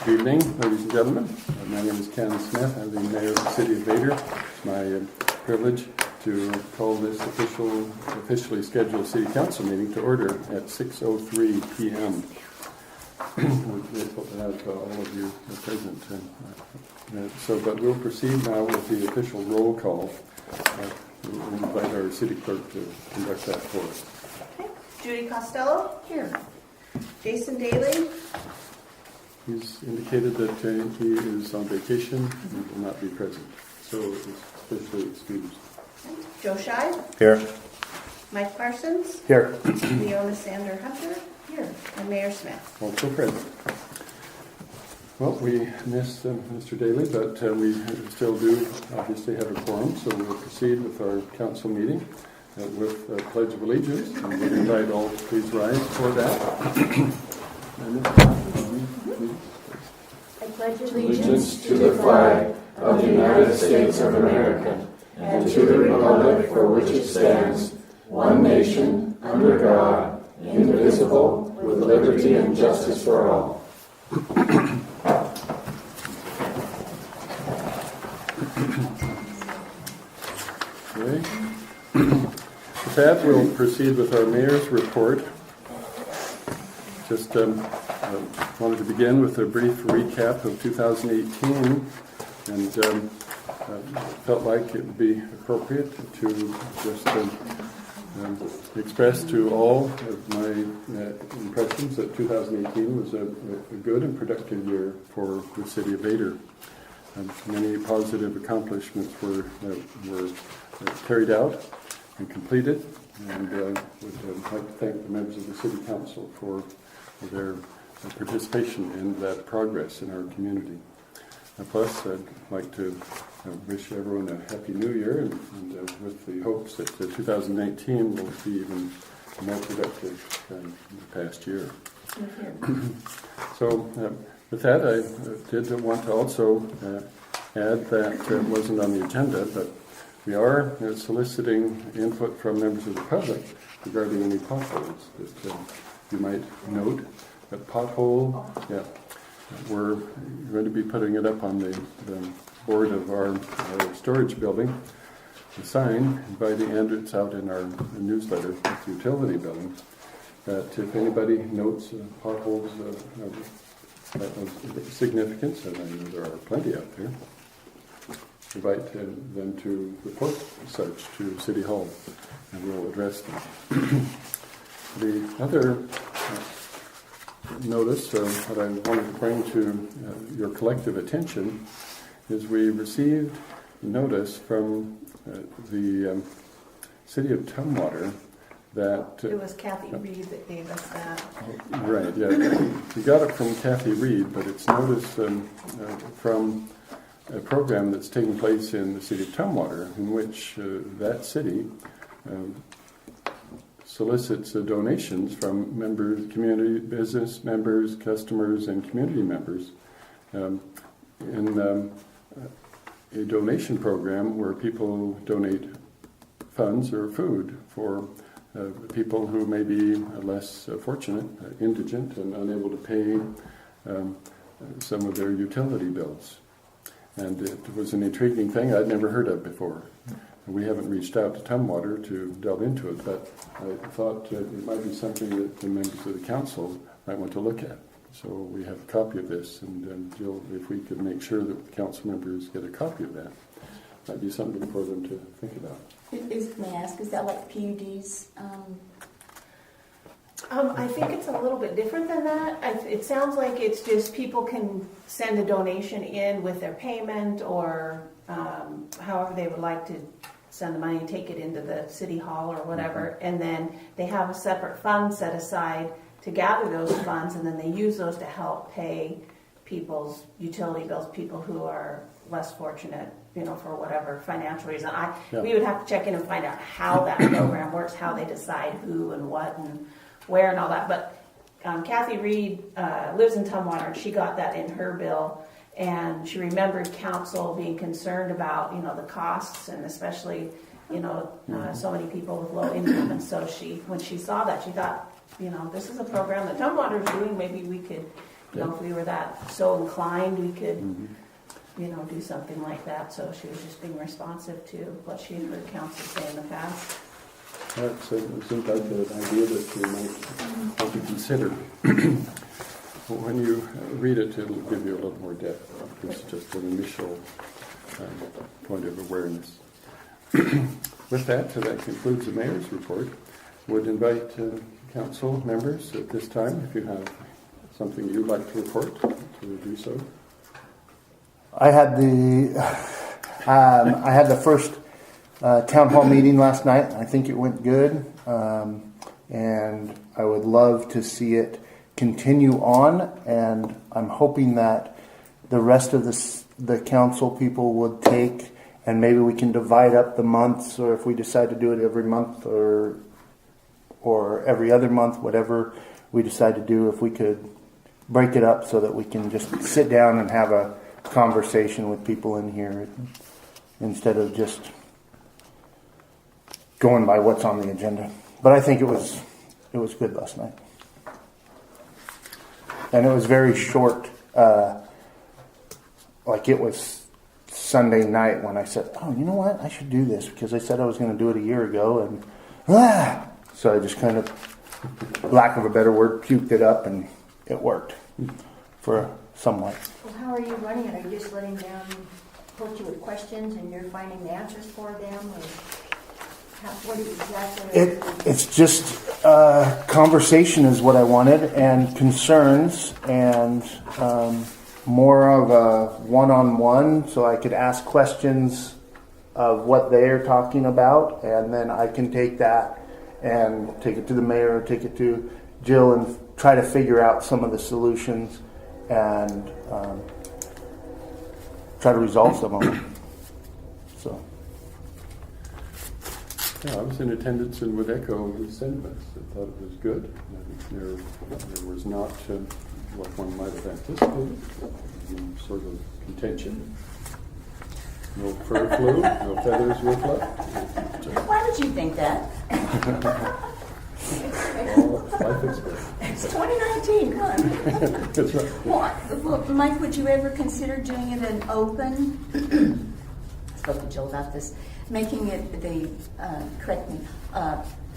Good evening, ladies and gentlemen. My name is Ken Smith. I'm the mayor of the city of Vader. It's my privilege to call this officially scheduled city council meeting to order at 6:03 p.m. We're grateful to have all of you present. But we'll proceed now with the official roll call. We'll invite our city clerk to conduct that for us. Okay. Judy Costello? Here. Jason Daly? He's indicated that he is on vacation and will not be present, so is officially excused. Joe Scheid? Here. Mike Parsons? Here. Leona Sander Hunter? Here. And Mayor Smith? Also present. Well, we missed Mr. Daly, but we still do obviously have a quorum, so we'll proceed with our council meeting with the Pledge of Allegiance. And we invite all to please rise for that. I pledge allegiance to the flag of the United States of America and to the republic for which it stands, one nation, under God, indivisible, with liberty and justice for all. Okay. With that, we'll proceed with our mayor's report. Just wanted to begin with a brief recap of 2018, and felt like it would be appropriate to just express to all of my impressions that 2018 was a good and productive year for the city of Vader. Many positive accomplishments were carried out and completed, and would like to thank the members of the city council for their participation in that progress in our community. Plus, I'd like to wish everyone a happy new year, and with the hopes that 2019 will be even more productive than the past year. So, with that, I did want to also add that it wasn't on the agenda, but we are soliciting input from members of the public regarding any potholes that you might note. A pothole, we're going to be putting it up on the board of our storage building, the sign, and it's out in our newsletter, the utility building, that if anybody notes potholes of significance, and I know there are plenty out there, invite them to report such to City Hall, and we'll address them. The other notice that I wanted to bring to your collective attention is we received notice from the city of Tumwater that... It was Kathy Reed that gave us that. Right, yeah. We got it from Kathy Reed, but it's notice from a program that's taking place in the city of Tumwater, in which that city solicits donations from members, community business members, customers, and community members in a donation program where people donate funds or food for people who may be less fortunate, indigent, and unable to pay some of their utility bills. And it was an intriguing thing I'd never heard of before. We haven't reached out to Tumwater to delve into it, but I thought it might be something that the members of the council might want to look at. So we have a copy of this, and Jill, if we could make sure that the council members get a copy of that, might be something for them to think about. May I ask, is that like PUDs? I think it's a little bit different than that. It sounds like it's just people can send a donation in with their payment or however they would like to send the money and take it into the city hall or whatever. And then they have a separate fund set aside to gather those funds, and then they use those to help pay people's utility bills, people who are less fortunate, for whatever financial reason. We would have to check in and find out how that program works, how they decide who and what and where and all that. But Kathy Reed lives in Tumwater, and she got that in her bill, and she remembered council being concerned about the costs, and especially so many people with low income. And so when she saw that, she thought, this is a program that Tumwater is doing, maybe we could You know, if we were that so inclined, we could, you know, do something like that. So she was just being responsive to what she had heard council say in the past. That seems like an idea that you might want to consider. When you read it, it'll give you a little more depth. It's just an initial point of awareness. With that concludes the mayor's report. Would invite council members at this time, if you have something you'd like to report, to do so. I had the first town hall meeting last night. I think it went good, and I would love to see it continue on. And I'm hoping that the rest of the council people would take, and maybe we can divide up the months, or if we decide to do it every month or every other month, whatever we decide to do, if we could break it up so that we can just sit down and have a conversation with people in here instead of just going by what's on the agenda. But I think it was good last night. And it was very short. Like it was Sunday night when I said, oh, you know what? I should do this because I said I was going to do it a year ago. And so I just kind of, lack of a better word, puked it up, and it worked for somewhat. Well, how are you running it? Are you just letting them approach you with questions and you're finding the answers for them? Or what exactly? It's just conversation is what I wanted, and concerns, and more of a one-on-one, so I could ask questions of what they're talking about, and then I can take that and take it to the mayor, take it to Jill, and try to figure out some of the solutions and try to resolve some of them. So. Yeah, I was in attendance and would echo the sentiments. I thought it was good. I think there was not what one might have anticipated, sort of contention. No fur flew, no feathers were fluffed. Why would you think that? Life experience. It's 2019, come on. That's right. Well, Mike, would you ever consider doing it an open, I spoke to Jill about this, making it the, correct me,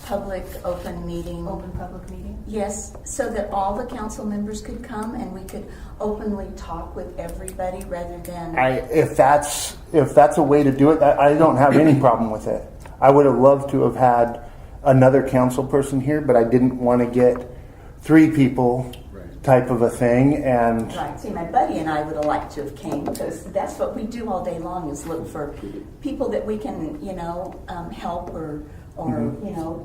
public open meeting? Open public meeting? Yes, so that all the council members could come and we could openly talk with everybody rather than... If that's a way to do it, I don't have any problem with it. I would have loved to have had another council person here, but I didn't want to get 3 people type of a thing. And right. See, my buddy and I would have liked to have came because that's what we do all day long is look for people that we can, help or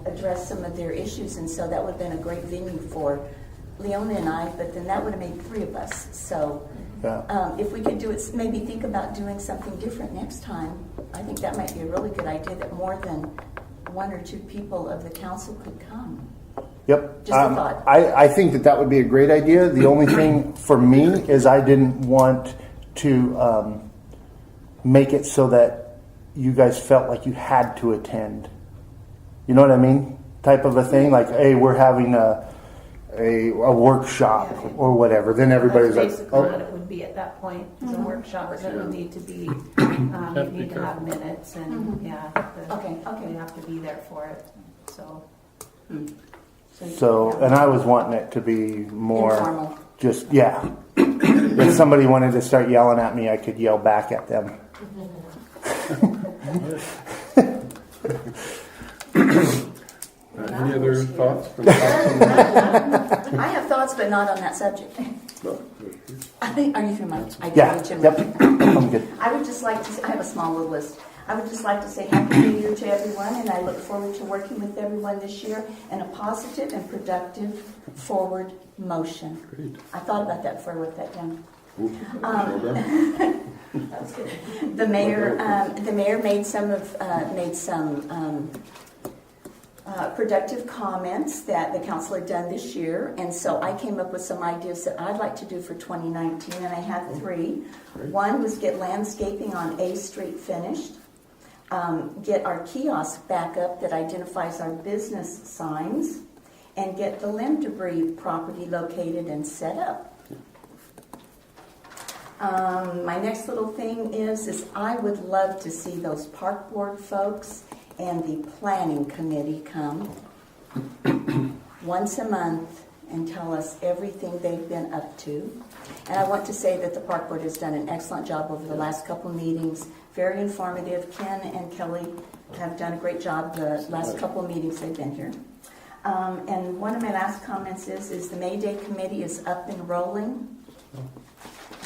address some of their issues. And so that would have been a great venue for Leona and I, but then that would have made 3 of us. So if we could do it, maybe think about doing something different next time. I think that might be a really good idea that more than 1 or 2 people of the council could come. Yep. Just a thought. I think that would be a great idea. The only thing for me is I didn't want to make it so that you guys felt like you had to attend. You know what I mean? Type of a thing. Like, hey, we're having a workshop or whatever. Then everybody's That's like, basically what it would be at that point. It's a workshop that would need to be, you need to have minutes and you have to be there for it. So. So, and I was wanting it to be more informal. Just, if somebody wanted to start yelling at me, I could yell back at them. Any other thoughts from the council? I have thoughts, but not on that subject. No. Are you through, Mike? Yep, I'm good. I would just like to, I have a small little list. I would just like to say Happy New Year to everyone, and I look forward to working with everyone this year in a positive and productive forward motion. Great. I thought about that before I wrote that down. Well done. That was good. The mayor made some productive comments that the council had done this year, and so I came up with some ideas that I'd like to do for 2019, and I have 3. Great. One was get landscaping on A Street finished, get our kiosk back up that identifies our business signs, and get the limb debris property located and set up. My next little thing is I would love to see those park board folks and the planning committee come once a month and tell us everything they've been up to. And I want to say that the park board has done an excellent job over the last couple meetings. Very informative. Ken and Kelly have done a great job the last couple meetings they've been here. And one of my last comments is the May Day committee is up and rolling.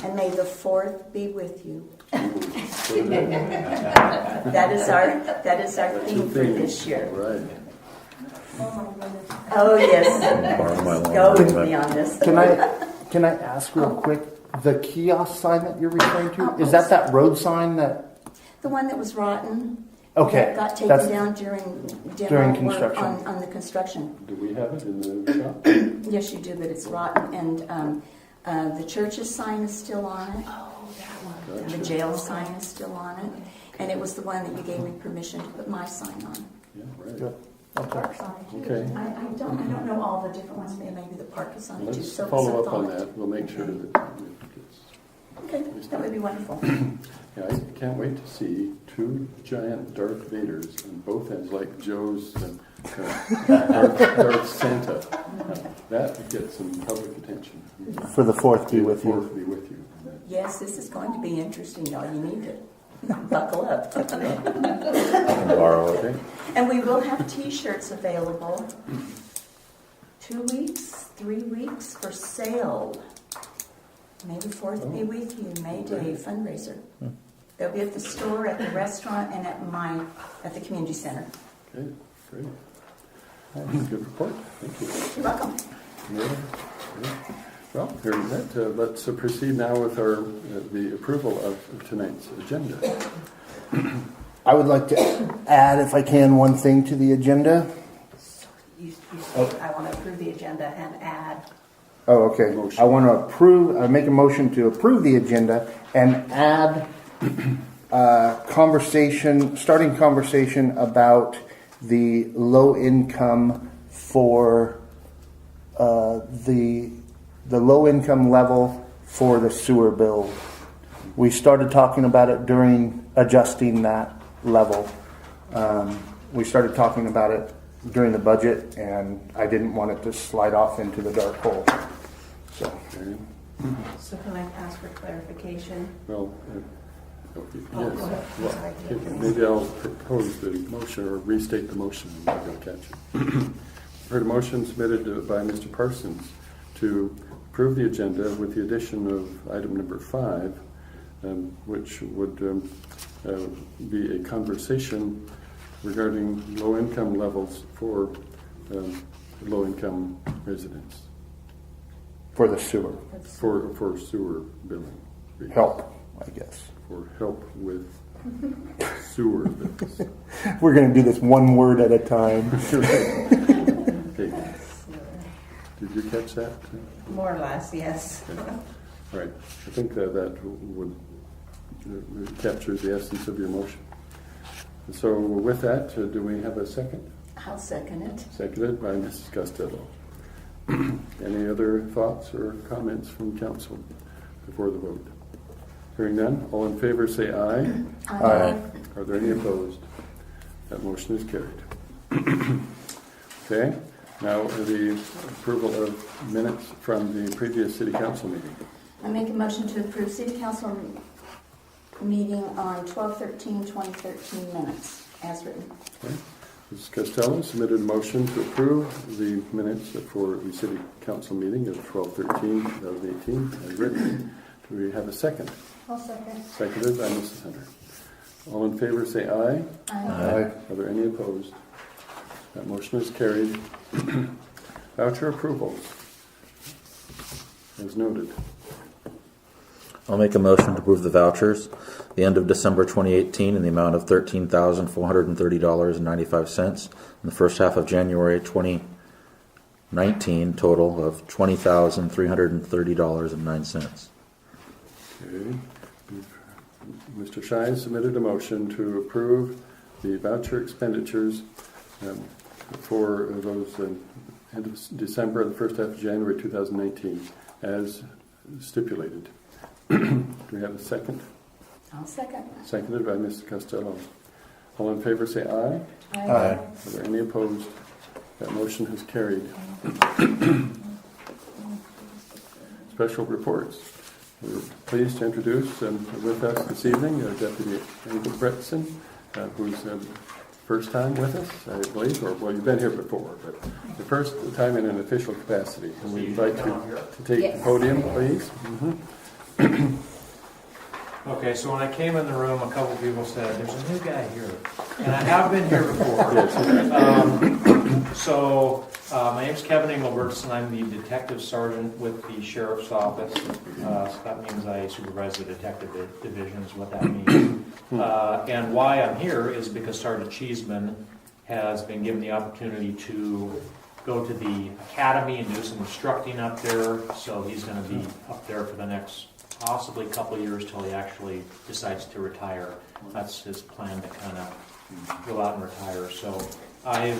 And may the 4th be with you. That is our theme for this year. Right. Oh yes. Go with me on this. Can I ask real quick, the kiosk sign that you're referring to, is that road sign that? The one that was rotten. Okay. That got taken down during construction. on the construction. Do we have it in the shop? Yes, you do, but it's rotten. And the church's sign is still on it. Oh, that one. And the jail sign is still on it. And it was the one that you gave me permission to put my sign on. Yeah, right. Good. Okay. I don't know all the different ones. Maybe the park is on it too. Let's So follow it's a up on thought. that. We'll make sure that it gets. Okay, that would be wonderful. Yeah, I can't wait to see 2 giant Darth Vaders on both ends, like Joe's Darth Santa. That would get some public attention. For the 4th, be with you. 4th be with you. Yes, this is going to be interesting, y'all. You need to buckle up. Borrow it. Okay. And we will have T-shirts available 2 weeks, 3 weeks for sale. May the 4th be with you. May Day fundraiser. They'll be at the store, at the restaurant, and at the community center. Okay, great. That's a good report. Thank you. You're welcome. Yeah. Well, hearing that, let's proceed now with the approval of tonight's agenda. I would like to add, if I can, one thing to the agenda. You said I want to approve the agenda and add. Oh, okay. Motion. I want to make a motion to approve the agenda and add starting conversation about the low income for the low income level for the sewer bill. We started talking about it during adjusting that level. We started talking about it during the budget, and I didn't want it to slide off into the dark hole. So, Okay. So can I ask for clarification? Well, go yes. ahead. Well, Sorry. maybe I'll propose the motion or restate the motion and maybe I'll catch it. Heard a motion submitted by Mr. Parsons to approve the agenda with the addition of item number 5, which would be a conversation regarding low-income levels for low-income residents for the sewer. for sewer billing. Help, I guess. For help with sewer bills. We're going to do this one word at a time. Okay. Did you catch that? More or less, yes. All right. I think that would capture the essence of your motion. So with that, do we have a second? I'll second it. Seconded by Mrs. Costello. Any other thoughts or comments from council before the vote? Hearing none, all in favor say aye. Aye. Are there any opposed? That motion is carried. Okay, now the approval of minutes from the previous city council meeting. I make a motion to approve City Council meeting on 12/13/2013 minutes as written. Okay. Mrs. Costello submitted a motion to approve the minutes for the city council meeting of 12/13/2018 as written. Do we have a second? I'll second. Seconded by Mrs. Hunter. All in favor say aye. Aye. Are there any opposed? That motion is carried. Voucher approvals, as noted. I'll make a motion to approve the vouchers. The end of December 2018 in the amount of $13,430.95, and the first half of January 2019 total of $20,330.09. Okay. Mr. Shine submitted a motion to approve the voucher expenditures for those end of December and the first half of January 2019 as stipulated. Do we have a second? I'll second. Seconded by Mr. Costello. All in favor say aye. Aye. Are there any opposed? That motion has carried. Special reports. We're pleased to introduce with us this evening Deputy Angel Bretson, who's first time with us, I believe, or well, you've been here before, but the first time in an official capacity. And we invite you to take the podium, please. Okay, so when I came in the room, a couple people said, "There's a new guy here," and I have been here before. My name's Kevin Engelbertson. I'm the detective sergeant with the sheriff's office. So that means I supervise the detective division is what that means. And why I'm here is because Sergeant Cheeseman has been given the opportunity to go to the academy and do some instructing up there. So he's going to be up there for the next possibly a couple of years till he actually decides to retire. That's his plan, to kind of go out and retire. So I'm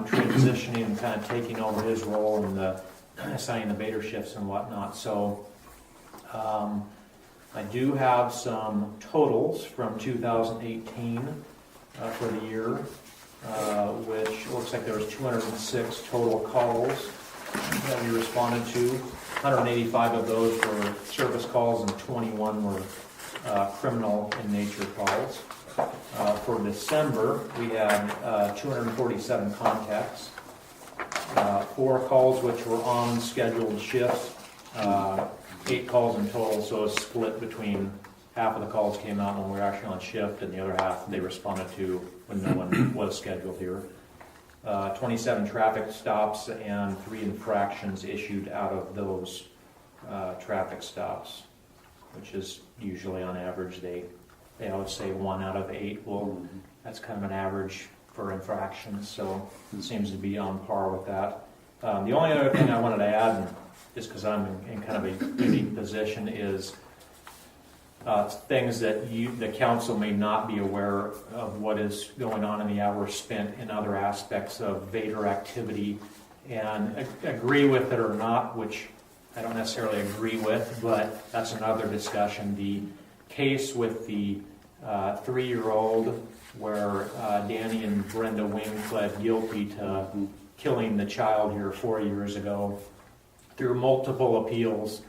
transitioning and kind of taking over his role in the assigning the Vader shifts and whatnot. So I do have some totals from 2018 for the year, which looks like there was 206 total calls that we responded to. 185 of those were service calls and 21 were criminal in nature calls. For December, we had 247 contacts, 4 calls which were on scheduled shifts, 8 calls in total, so it's split between half of the calls came out when we were actually on shift and the other half they responded to when no one was scheduled here. 27 traffic stops and 3 infractions issued out of those traffic stops, which is usually on average they always say 1 out of 8. Well, that's kind of an average for infractions, so it seems to be on par with that. The only other thing I wanted to add, and just because I'm in kind of a unique position, is things that the council may not be aware of what is going on in the hours spent in other aspects of Vader activity, and agree with it or not, which I don't necessarily agree with, but that's another discussion. The case with the 3-year-old where Danny and Brenda Wing pled guilty to killing the child here 4 years ago. Through multiple appeals,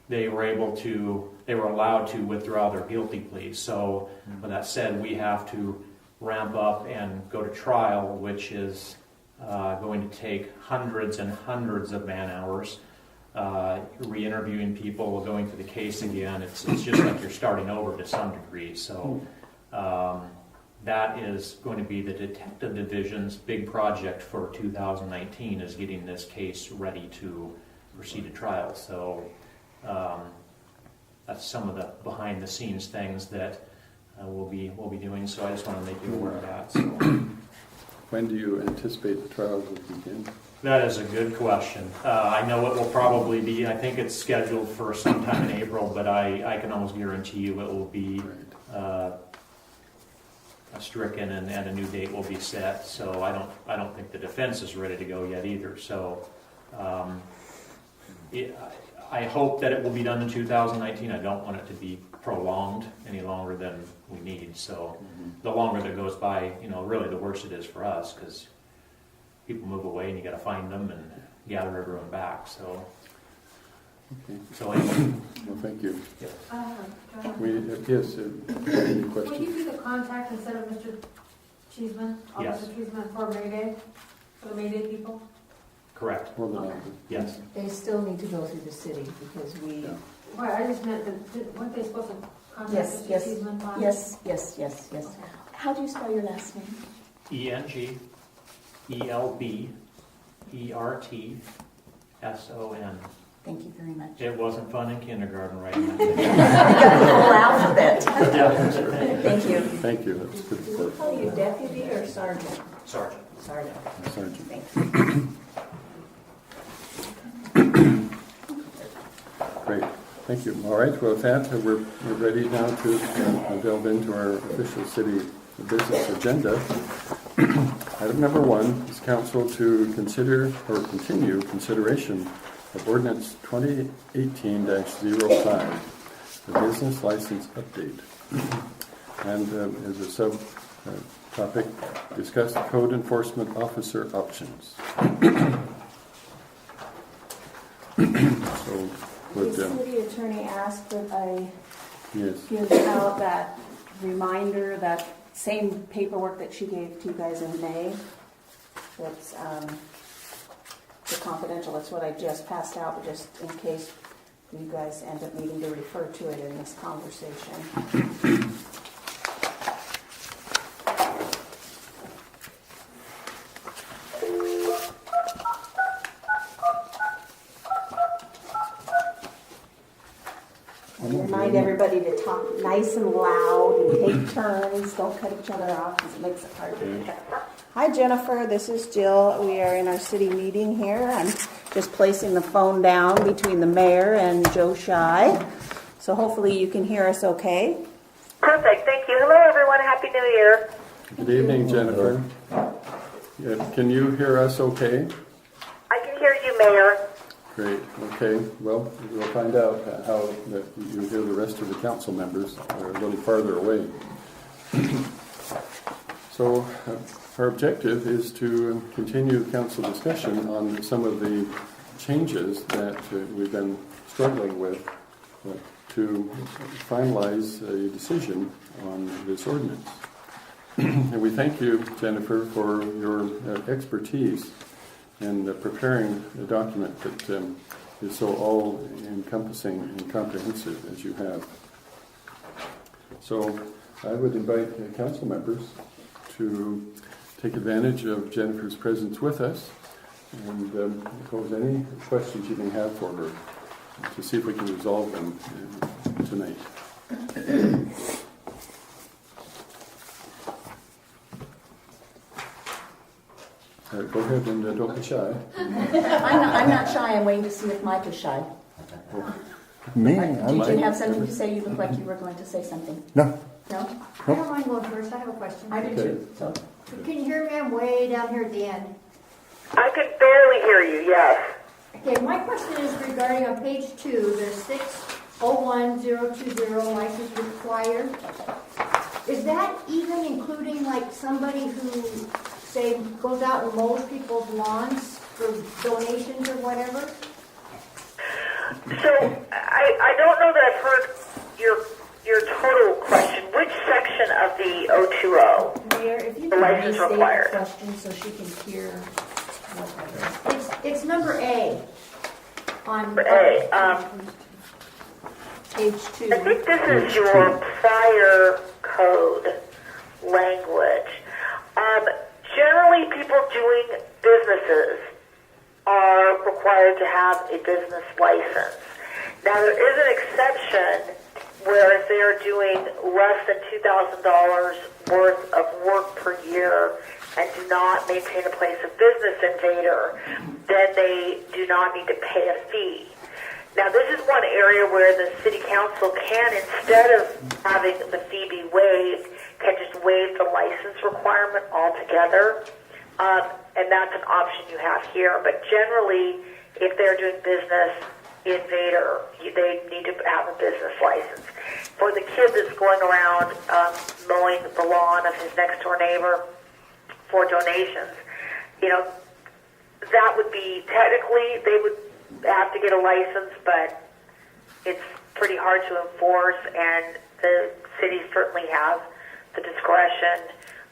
they were allowed to withdraw their guilty pleas. So with that said, we have to ramp up and go to trial, which is going to take hundreds and hundreds of man hours. Re-interviewing people, going through the case again. It's just like you're starting over to some degree. So that is going to be the detective division's big project for 2019, is getting this case ready to proceed to trial. So that's some of the behind the scenes things that we'll be doing. So I just want to make you aware of that. So. When do you anticipate the trial will begin? That is a good question. I know it will probably be, I think it's scheduled for sometime in April, but I can almost guarantee you it will be stricken and a new date will be set. So I don't think the defense is ready to go yet either. So I hope that it will be done in 2019. I don't want it to be prolonged any longer than we need. So the longer that goes by, really the worse it is for us, because people move away and you got to find them and gather everyone back. So, Okay. so anyway. Well, thank you. Yes. Yes, any Would questions? you be the contact instead of Mr. Cheeseman? Yes. Mr. Cheeseman for Mayday, for the Mayday people? Correct. More than likely. Yes. They still need to go through the city because we, Right, I just meant that, weren't they supposed to contact Yes, Mr. yes, Cheeseman? last? Yes. Okay. How do you spell your last name? ENGELBERTSON. Thank you very much. It wasn't fun in kindergarten writing that. You got the whole alphabet. Yeah, that's right. Thank you. Thank you. That's good do we work, call you deputy or sergeant? Sergeant. Sergeant. Sergeant. Thank you. Great. Thank you. All right. Well, with that, we're ready now to delve into our official city business agenda. Item number 1 is council to consider or continue consideration of ordinance 2018-05, the business license update. And as a sub-topic, discuss code enforcement officer options. So, The would, city attorney asked that I yes, give out that reminder, that same paperwork that she gave to you guys in May. That's the confidential. That's what I just passed out, but just in case you guys end up needing to refer to it in this conversation. Remind everybody to talk nice and loud and take turns. Don't cut each other off because it makes it hard to hear. Hi, Jennifer. This is Jill. We are in our city meeting here. I'm just placing the phone down between the mayor and Joe Shy. So hopefully you can hear us okay. Perfect. Thank you. Hello, everyone. Happy New Year. good evening, Jennifer. Yeah, can you hear us okay? I can hear you, Mayor. Great, okay. Well, we'll find out how that you hear the rest of the council members. They're a little farther away. So our objective is to continue council discussion on some of the changes that we've been struggling with to finalize a decision on this ordinance. And we thank you, Jennifer, for your expertise in preparing a document that is so all-encompassing and comprehensive as you have. So I would invite council members to take advantage of Jennifer's presence with us and pose any questions you may have for her to see if we can resolve them tonight. Go ahead and don't be shy. I'm not shy. I'm waiting to see if Mike is shy. Me? Did you have something to say? You look like you were going to say something. No. No? I don't mind going first, I have a question. I do too. So. Can you hear me? I'm way down here at the end. I can barely hear you, yes. Okay, my question is regarding on page 2, there's 601020 license required. Is that even including like somebody who, say, goes out and mows people's lawns for donations or whatever? So I don't know that I've heard your total question. Which section of the 020? Mayor, if you The can license restate the required. question so she can hear what It's number A. On A. page 2. I think this is your prior code language. Generally, people doing businesses are required to have a business license. Now, there is an exception where if they're doing less than $2,000 worth of work per year and do not maintain a place of business in Vader, then they do not need to pay a fee. Now, this is one area where the city council can, instead of having the fee be waived, can just waive the license requirement altogether. And that's an option you have here. But generally, if they're doing business in Vader, they need to have a business license. For the kid that's going around mowing the lawn of his next door neighbor for donations, that would be technically, they would have to get a license, but it's pretty hard to enforce, and the cities certainly have the discretion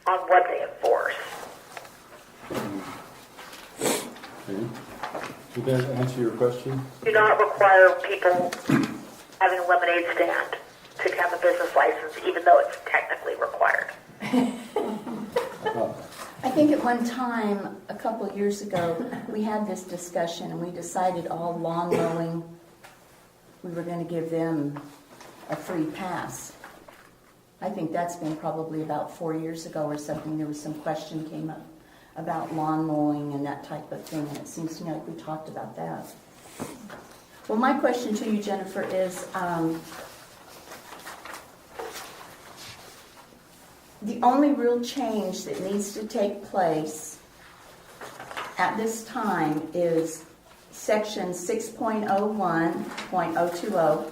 on what they enforce. Okay. Did that answer your question? Do not require people having a lemonade stand to have a business license, even though it's technically required. I think at one time, a couple of years ago, we had this discussion and we decided all lawn mowing, we were going to give them a free pass. I think that's been probably about 4 years ago or something. There was some question came up about lawn mowing and that type of thing, and it seems to me like we talked about that. Well, my question to you, Jennifer, is the only real change that needs to take place at this time is section 6.01.020,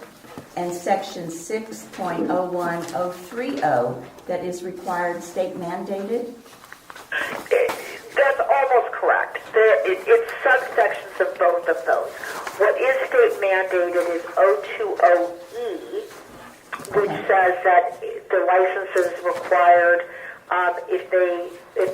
and section 6.01030 that is required state mandated? That's almost correct. It's subsections of both of those. What is state mandated is 020E, which says that the license is required if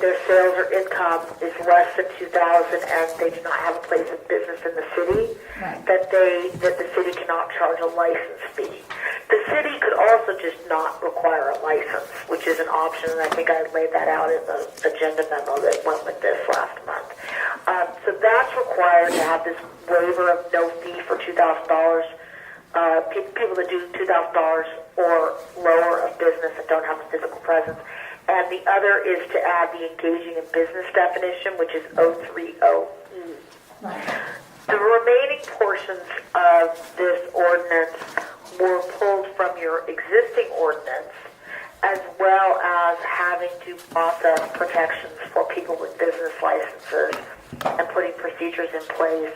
their sales or income is less than 2,000 and they do not have a place of business in the city, Right. that the city cannot charge a license fee. The city could also just not require a license, which is an option, and I think I laid that out in the agenda memo that went with this last month. So that's required to have this waiver of no fee for $2,000. People that do $2,000 or lower of business that don't have a physical presence. And the other is to add the engaging in business definition, which is 030E. Right. The remaining portions of this ordinance were pulled from your existing ordinance, as well as having due process protections for people with business licenses and putting procedures in place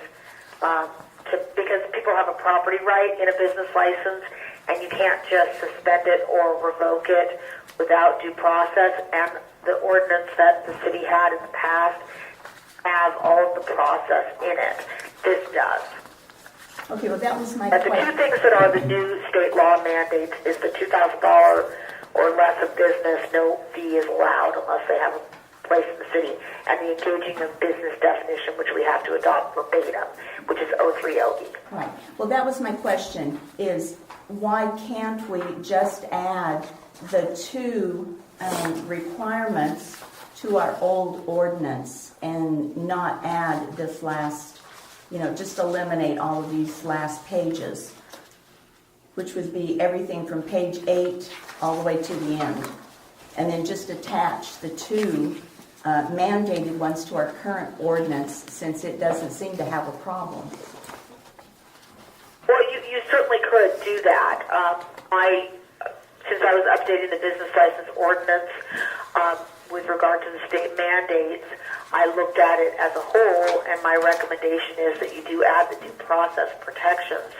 because people have a property right in a business license, and you can't just suspend it or revoke it without due process. And the ordinance that the city had in the past has all of the process in it. This does. Okay, well, that was my And the two question. things that are the new state law mandates is the $2,000 or less of business, no fee is allowed unless they have a place in the city, and the engaging in business definition, which we have to adopt verbatim, which is 030E. Right. Well, that was my question, is why can't we just add the two requirements to our old ordinance and not add this last, just eliminate all of these last pages, which would be everything from page 8 all the way to the end, and then just attach the two mandated ones to our current ordinance, since it doesn't seem to have a problem. Well, you certainly could do that. Since I was updating the business license ordinance with regard to the state mandates, I looked at it as a whole, and my recommendation is that you do add the due process protections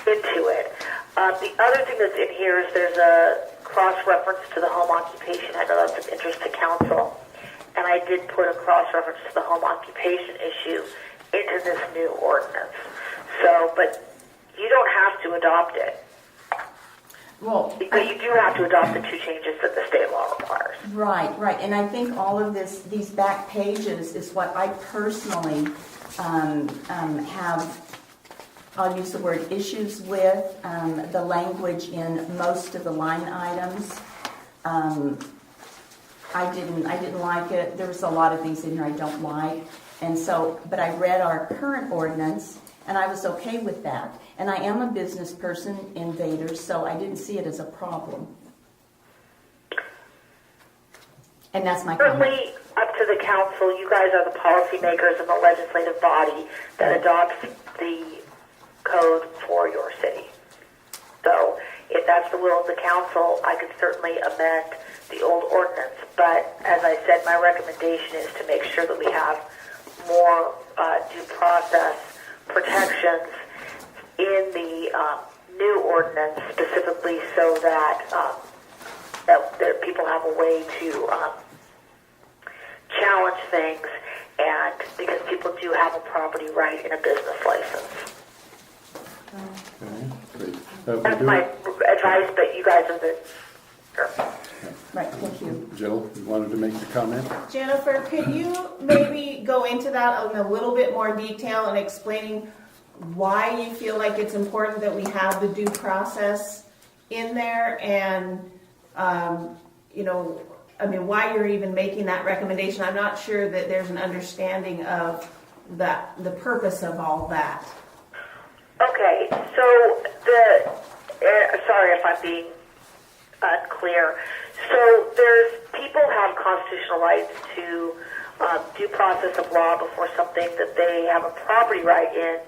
into it. The other thing that's in here is there's a cross-reference to the home occupation. I know that's of interest to council, and I did put a cross-reference to the home occupation issue into this new ordinance. So, but you don't have to adopt it. Well, But you do have to adopt the two changes that the state law requires. right, and I think all of these back pages is what I personally have, I'll use the word issues with, the language in most of the line items. I didn't like it. There was a lot of things in here I don't like. And so, but I read our current ordinance, and I was okay with that. And I am a business person in Vader, so I didn't see it as a problem. And that's my comment. Certainly up to the council. You guys are the policymakers and the legislative body that adopts the code for your city. So if that's the will of the council, I could certainly amend the old ordinance. But as I said, my recommendation is to make sure that we have more due process protections in the new ordinance, specifically so that that people have a way to challenge things, and because people do have a property right in a business license. Okay, great. That's my advice, but you guys are the... Sure. Right, thank you. Jill, you wanted to make the comment? Jennifer, could you maybe go into that in a little bit more detail and explaining why you feel like it's important that we have the due process in there, and why you're even making that recommendation? I'm not sure that there's an understanding of the purpose of all that. Okay, so sorry if I'm being unclear. So people have constitutional rights to due process of law before something that they have a property right in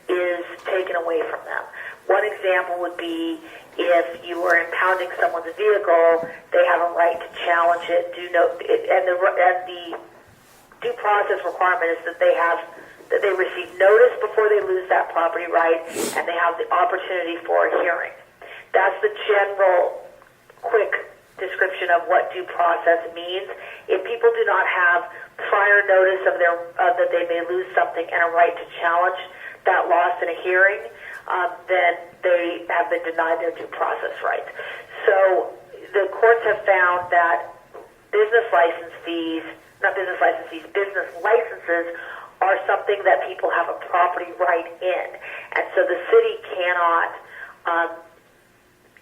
is taken away from them. One example would be if you were impounding someone's vehicle, they have a right to challenge it. And the due process requirement is that they have that they receive notice before they lose that property right, and they have the opportunity for a hearing. That's the general, quick description of what due process means. If people do not have prior notice of that they may lose something and a right to challenge that loss in a hearing, then they have been denied their due process rights. So the courts have found that business licenses are something that people have a property right in. And so the city cannot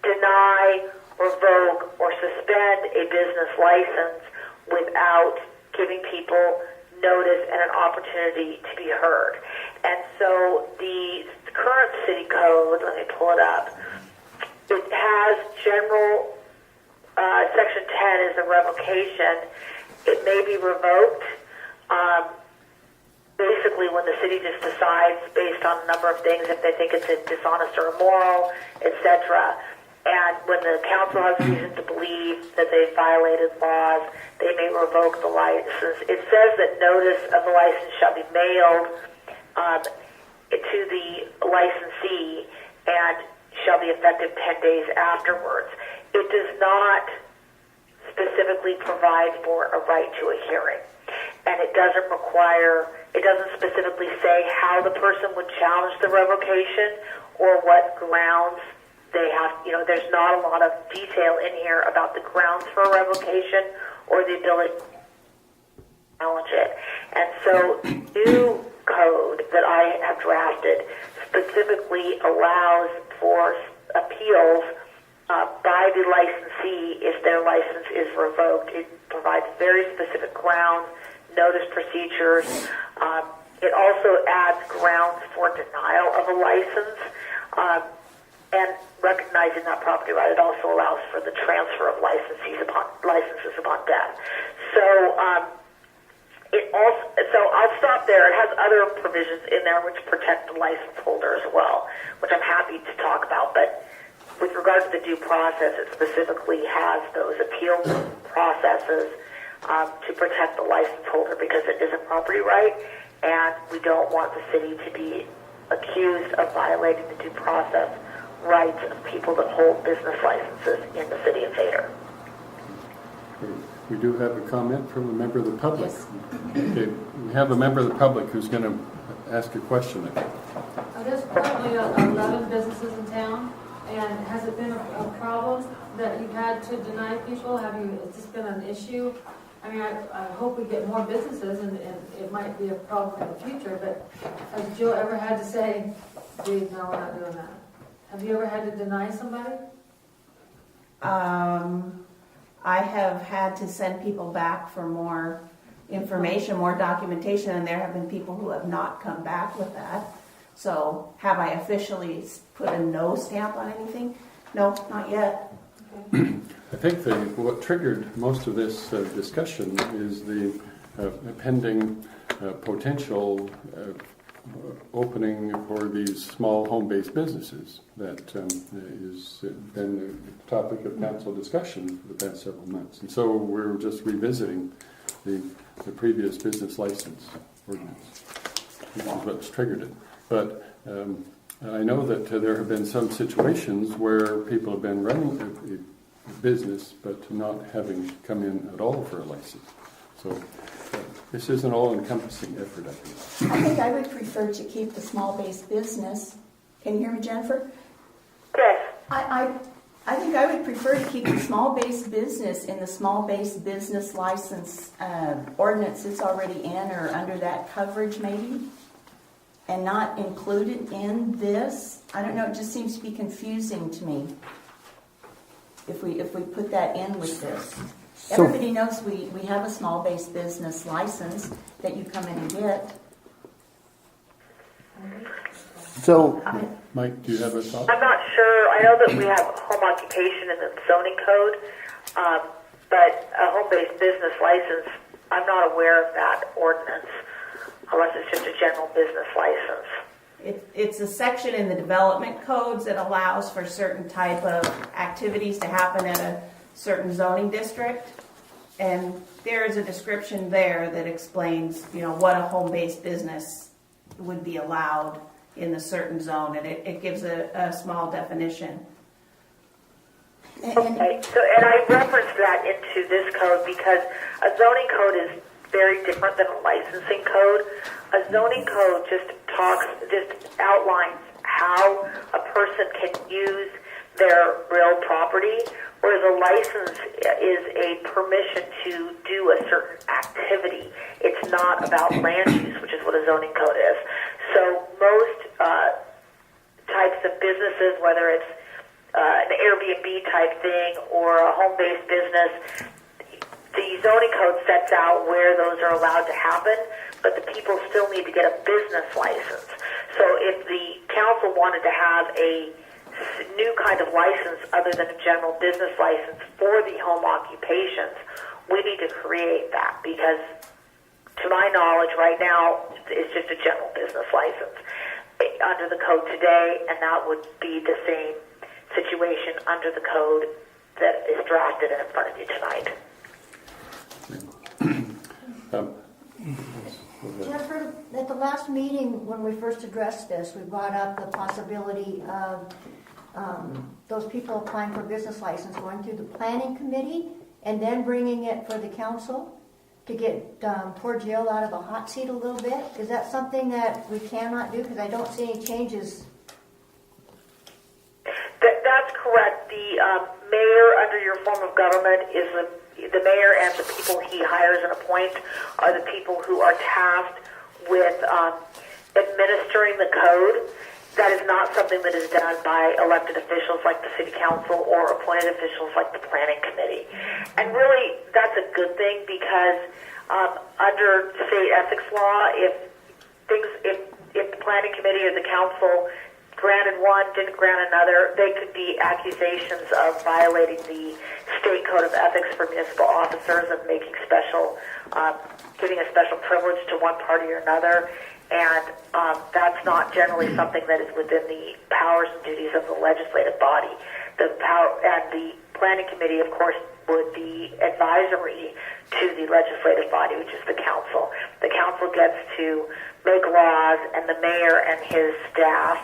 deny, revoke, or suspend a business license without giving people notice and an opportunity to be heard. And so the current city code, let me pull it up, it has general, section 10 is the revocation. It may be revoked, basically when the city just decides based on a number of things, if they think it's dishonest or immoral, etc. And when the council has reason to believe that they've violated laws, they may revoke the license. It says that notice of the license shall be mailed to the licensee and shall be effective 10 days afterwards. It does not specifically provide for a right to a hearing. And it doesn't specifically say how the person would challenge the revocation or what grounds they have. There's not a lot of detail in here about the grounds for a revocation or the ability to challenge it. And so new code that I have drafted specifically allows for appeals by the licensee if their license is revoked. It provides very specific grounds, notice procedures. It also adds grounds for denial of a license, and recognizing that property right, it also allows for the transfer of licenses upon death. So I'll stop there. It has other provisions in there which protect the license holder as well, which I'm happy to talk about. But with regard to the due process, it specifically has those appeal processes to protect the license holder because it is a property right, and we don't want the city to be accused of violating the due process rights of people that hold business licenses in the city of Vader. We do have a comment from a member of the public. Yes. Okay, we have a member of the public who's going to ask a question. There's currently 11 businesses in town, and has it been a problem that you've had to deny people? Has this been an issue? I mean, I hope we get more businesses, and it might be a problem in the future, but has Jill ever had to say, geez, no, we're not doing that? Have you ever had to deny somebody? I have had to send people back for more information, more documentation, and there have been people who have not come back with that. So have I officially put a no stamp on anything? No, not yet. Okay. I think what triggered most of this discussion is the pending potential opening for these small home-based businesses that has been the topic of council discussion for the past several months. And so we're just revisiting the previous business license ordinance, which is what's triggered it. But I know that there have been some situations where people have been running a business but not having come in at all for a license. So this is an all-encompassing effort, I think. I think I would prefer to keep the small-based business. Can you hear me, Jennifer? Yes. I think I would prefer to keep the small-based business in the small-based business license ordinance that's already in or under that coverage maybe, and not include it in this. I don't know, it just seems to be confusing to me if we put that in with this. Everybody knows we have a small-based business license that you come in and get. So, Mike, do you have a thought? I'm not sure. I know that we have home occupation in the zoning code, but a home-based business license, I'm not aware of that ordinance unless it's just a general business license. It's a section in the development codes that allows for certain type of activities to happen at a certain zoning district, and there is a description there that explains, what a home-based business would be allowed in a certain zone, and it gives a small definition. Okay, so, and I referenced that into this code because a zoning code is very different than a licensing code. A zoning code just outlines how a person can use their real property, whereas a license is a permission to do a certain activity. It's not about land use, which is what a zoning code is. So most types of businesses, whether it's an Airbnb type thing or a home-based business, the zoning code sets out where those are allowed to happen, but the people still need to get a business license. So if the council wanted to have a new kind of license other than a general business license for the home occupations, we need to create that because, to my knowledge, right now, it's just a general business license under the code today, and that would be the same situation under the code that is drafted in front of you tonight. Jennifer, at the last meeting when we first addressed this, we brought up the possibility of those people applying for a business license going through the planning committee and then bringing it for the council to get poor Jill out of the hot seat a little bit. Is that something that we cannot do? Because I don't see any changes. That's correct. The mayor under your form of government is the mayor, and the people he hires and appoints are the people who are tasked with administering the code. That is not something that is done by elected officials like the city council or appointed officials like the planning committee. And really, that's a good thing because under state ethics law, if the planning committee or the council granted one, didn't grant another, they could be accusations of violating the state code of ethics for municipal officers of making giving a special privilege to one party or another. And that's not generally something that is within the powers and duties of the legislative body. The planning committee, of course, would be advisory to the legislative body, which is the council. The council gets to make laws, and the mayor and his staff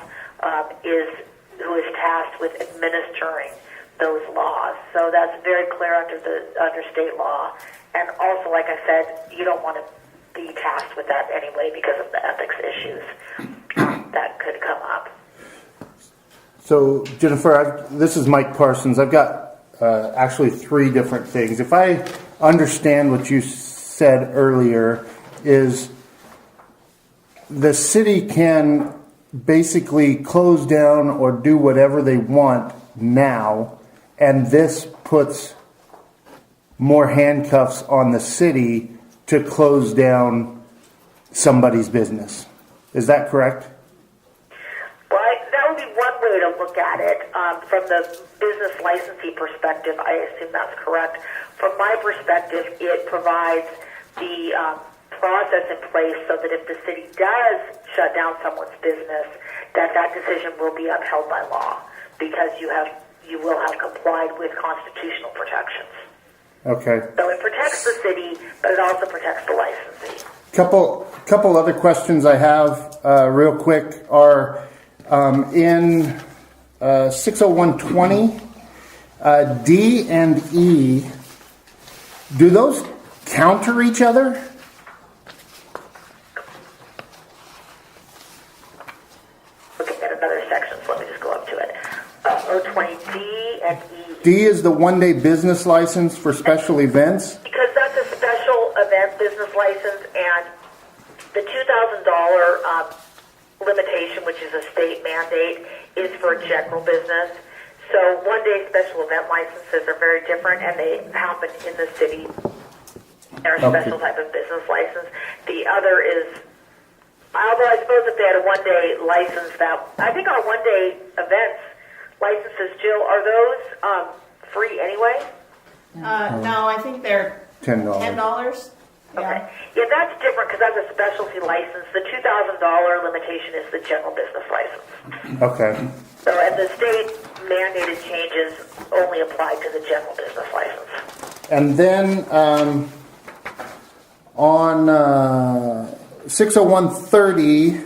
who is tasked with administering those laws. So that's very clear under state law. And also, like I said, you don't want to be tasked with that anyway because of the ethics issues that could come up. So, Jennifer, this is Mike Parsons. I've got actually three different things. If I understand what you said earlier, is the city can basically close down or do whatever they want now, and this puts more handcuffs on the city to close down somebody's business. Is that correct? Well, that would be one way to look at it. From the business licensee perspective, I assume that's correct. From my perspective, it provides the process in place so that if the city does shut down someone's business, that decision will be upheld by law because you will have complied with constitutional protections. Okay. So it protects the city, but it also protects the licensee. Couple other questions I have real quick are in 60120, D and E, do those counter each other? Looking at another section, so let me just go up to it. 020D and E. D is the one-day business license for special events. Because that's a special event business license, and the $2,000 limitation, which is a state mandate, is for general business. So one-day special event licenses are very different, and they happen in the city. They're a special type of business license. The other is, although I suppose if they had a one-day license, that I think our one-day events licenses, Jill, are those free anyway? No, I think they're $10. $10. Okay. Yeah, that's different because that's a specialty license. The $2,000 limitation is the general business license. Okay. So, and the state mandated changes only apply to the general business license. And then on 60130,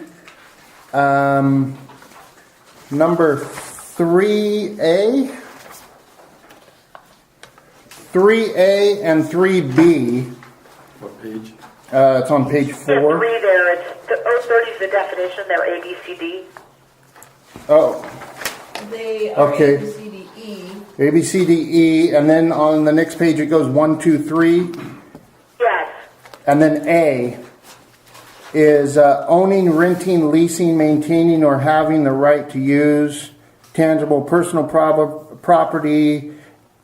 Number 3A. 3A and 3B. What page? It's on page The 4. three there, it's, the 030 is the definition, they're A, B, C, D. Oh, They are Okay. A, B, C, D, E. A, B, C, D, E, and then on the next page it goes 1, 2, 3, Yes. and then A is owning, renting, leasing, maintaining, or having the right to use tangible personal property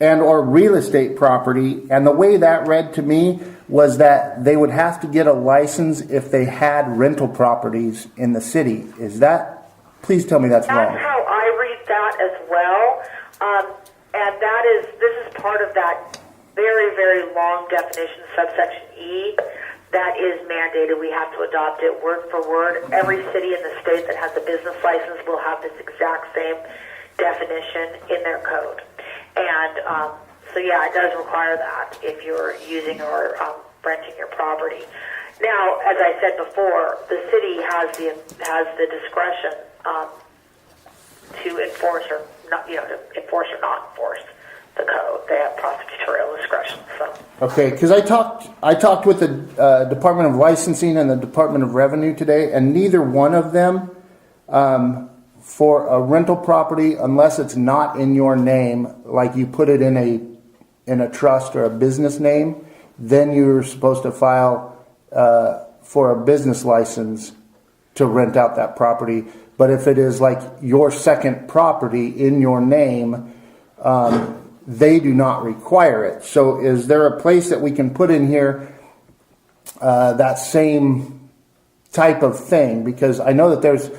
and or real estate property. And the way that read to me was that they would have to get a license if they had rental properties in the city. Is that, please tell me that's wrong. That's how I read that as well. And that is, this is part of that very, very long definition, subsection E, that is mandated. We have to adopt it word for word. Every city in the state that has a business license will have this exact same definition in their code. And so, yeah, it does require that if you're using or renting your property. Now, as I said before, the city has the discretion to enforce or not, to enforce or not enforce the code. They have prosecutorial discretion. So. Okay, because I talked with the Department of Licensing and the Department of Revenue today, and neither one of them, for a rental property, unless it's not in your name, like you put it in a trust or a business name, then you're supposed to file for a business license to rent out that property. But if it is like your second property in your name, they do not require it. So is there a place that we can put in here that same type of thing? Because I know that there's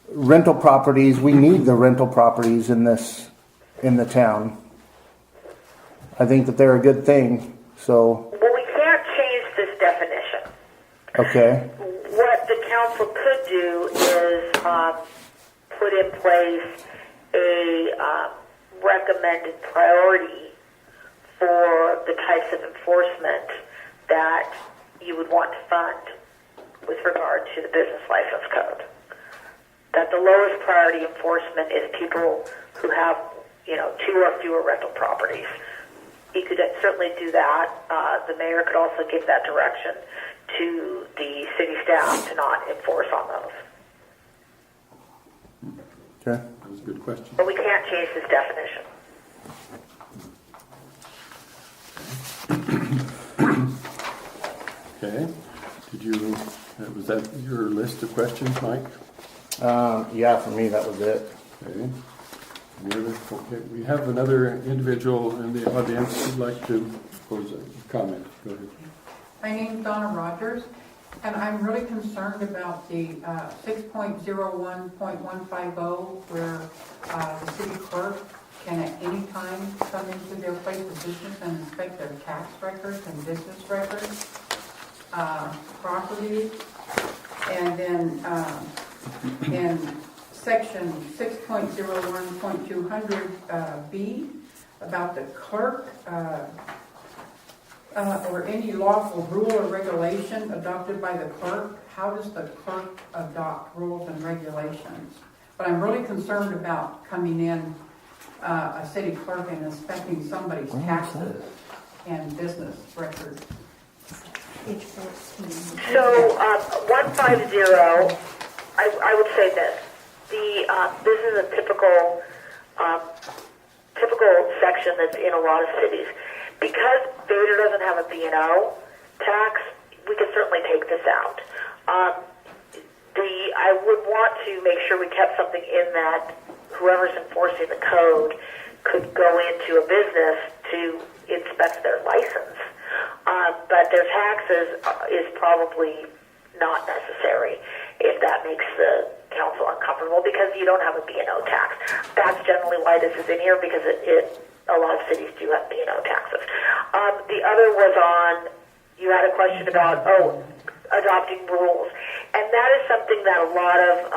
rental properties. We need the rental properties in the town. I think that they're a good thing. So Well, we can't change this definition. okay, What the council could do is put in place a recommended priority for the types of enforcement that you would want to fund with regard to the business license code. That the lowest priority enforcement is people who have, 2 or fewer rental properties. He could certainly do that. The mayor could also give that direction to the city staff to not enforce on those. okay. That was a good question. But we can't change this definition. Okay. Was that your list of questions, Mike? Yeah, for me that was it. Okay. Okay. We have another individual in the audience who'd like to pose a comment. Go ahead. My name's Donna Rogers, and I'm really concerned about the 6.01.150, where the city clerk can at any time come into their place of business and inspect their tax records and business records, properties, and then in section 6.01.200B about the clerk, or any lawful rule or regulation adopted by the clerk. How does the clerk adopt rules and regulations? But I'm really concerned about coming in a city clerk and inspecting somebody's taxes and business records. Page 14. So 150, I would say this. This is a typical section that's in a lot of cities. Because Vader doesn't have a B&O tax, we could certainly take this out. I would want to make sure we kept something in that whoever's enforcing the code could go into a business to inspect their license. But their taxes is probably not necessary if that makes the council uncomfortable, because you don't have a B&O tax. That's generally why this is in here, because a lot of cities do have B&O taxes. The other was on, you had a question about, adopting rules. And that is something that a lot of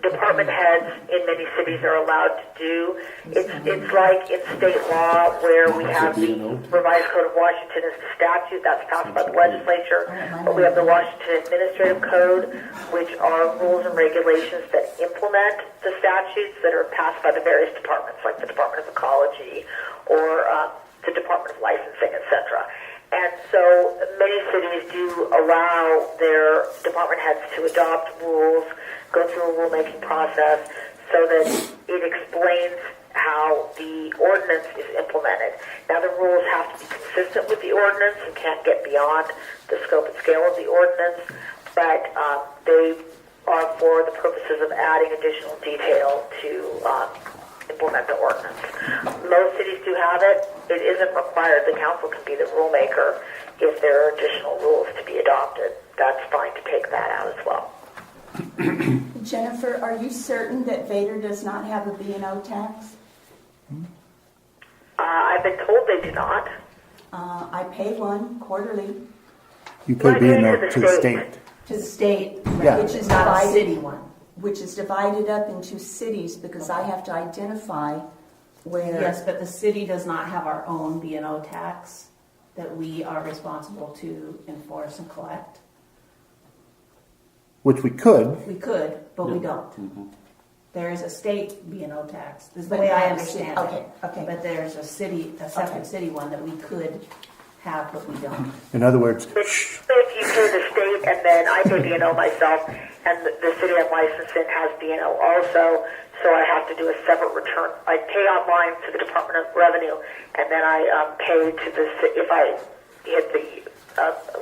department heads in many cities are allowed to do. It's like in state law where we have the revised code of Washington as the statute that's passed by the legislature, but we have the Washington Administrative Code, which are rules and regulations that implement the statutes that are passed by the various departments, like the Department of Ecology or the Department of Licensing, etc. And so many cities do allow their department heads to adopt rules, go through a rulemaking process so that it explains how the ordinance is implemented. Now the rules have to be consistent with the ordinance and can't get beyond the scope and scale of the ordinance, but they are for the purposes of adding additional detail to implement the ordinance. Most cities do have it. It isn't required. The council can be the rulemaker if there are additional rules to be adopted. That's fine to take that out as well. Jennifer, are you certain that Vader does not have a B&O tax? I've been told they do not. I pay one quarterly You pay B&O to the state. to the state, Yeah. which is Not a divided, city one. which is divided up into cities because I have to identify where. Yes, but the city does not have our own B&O tax that we are responsible to enforce and collect. Which we could. We could, but we don't. Mm-hmm. There is a state B&O tax, is the But way I not a city. understand it. Okay, okay. But there's a separate Okay. city one that we could have, but we don't. In other words, If you pay the state and then I pay B&O myself, and the city I'm licensed in has B&O also, so I have to do a separate return. I pay online to the Department of Revenue, and then I pay to the if I hit the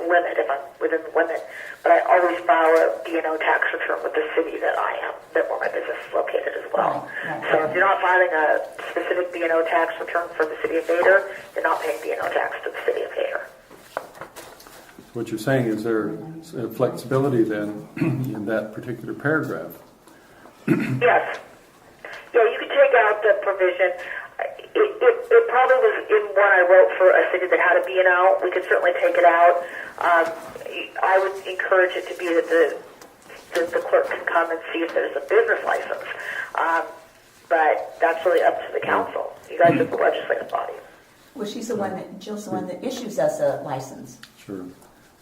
limit, if I'm within the limit. But I always file a B&O tax return with the city that I am, where my business is located as well. Right. So if you're not filing a specific B&O tax return for the city of Vader, you're not paying B&O tax to the city of Vader. What you're saying is there flexibility then in that particular paragraph. Yes. Yeah, you could take out the provision. It probably was in one I wrote for a city that had a B&O. We could certainly take it out. I would encourage it to be that the clerk can come and see if there's a business license. But that's really up to the council. You guys are the legislative body. Well, Jill's the one that issues us a license. Sure.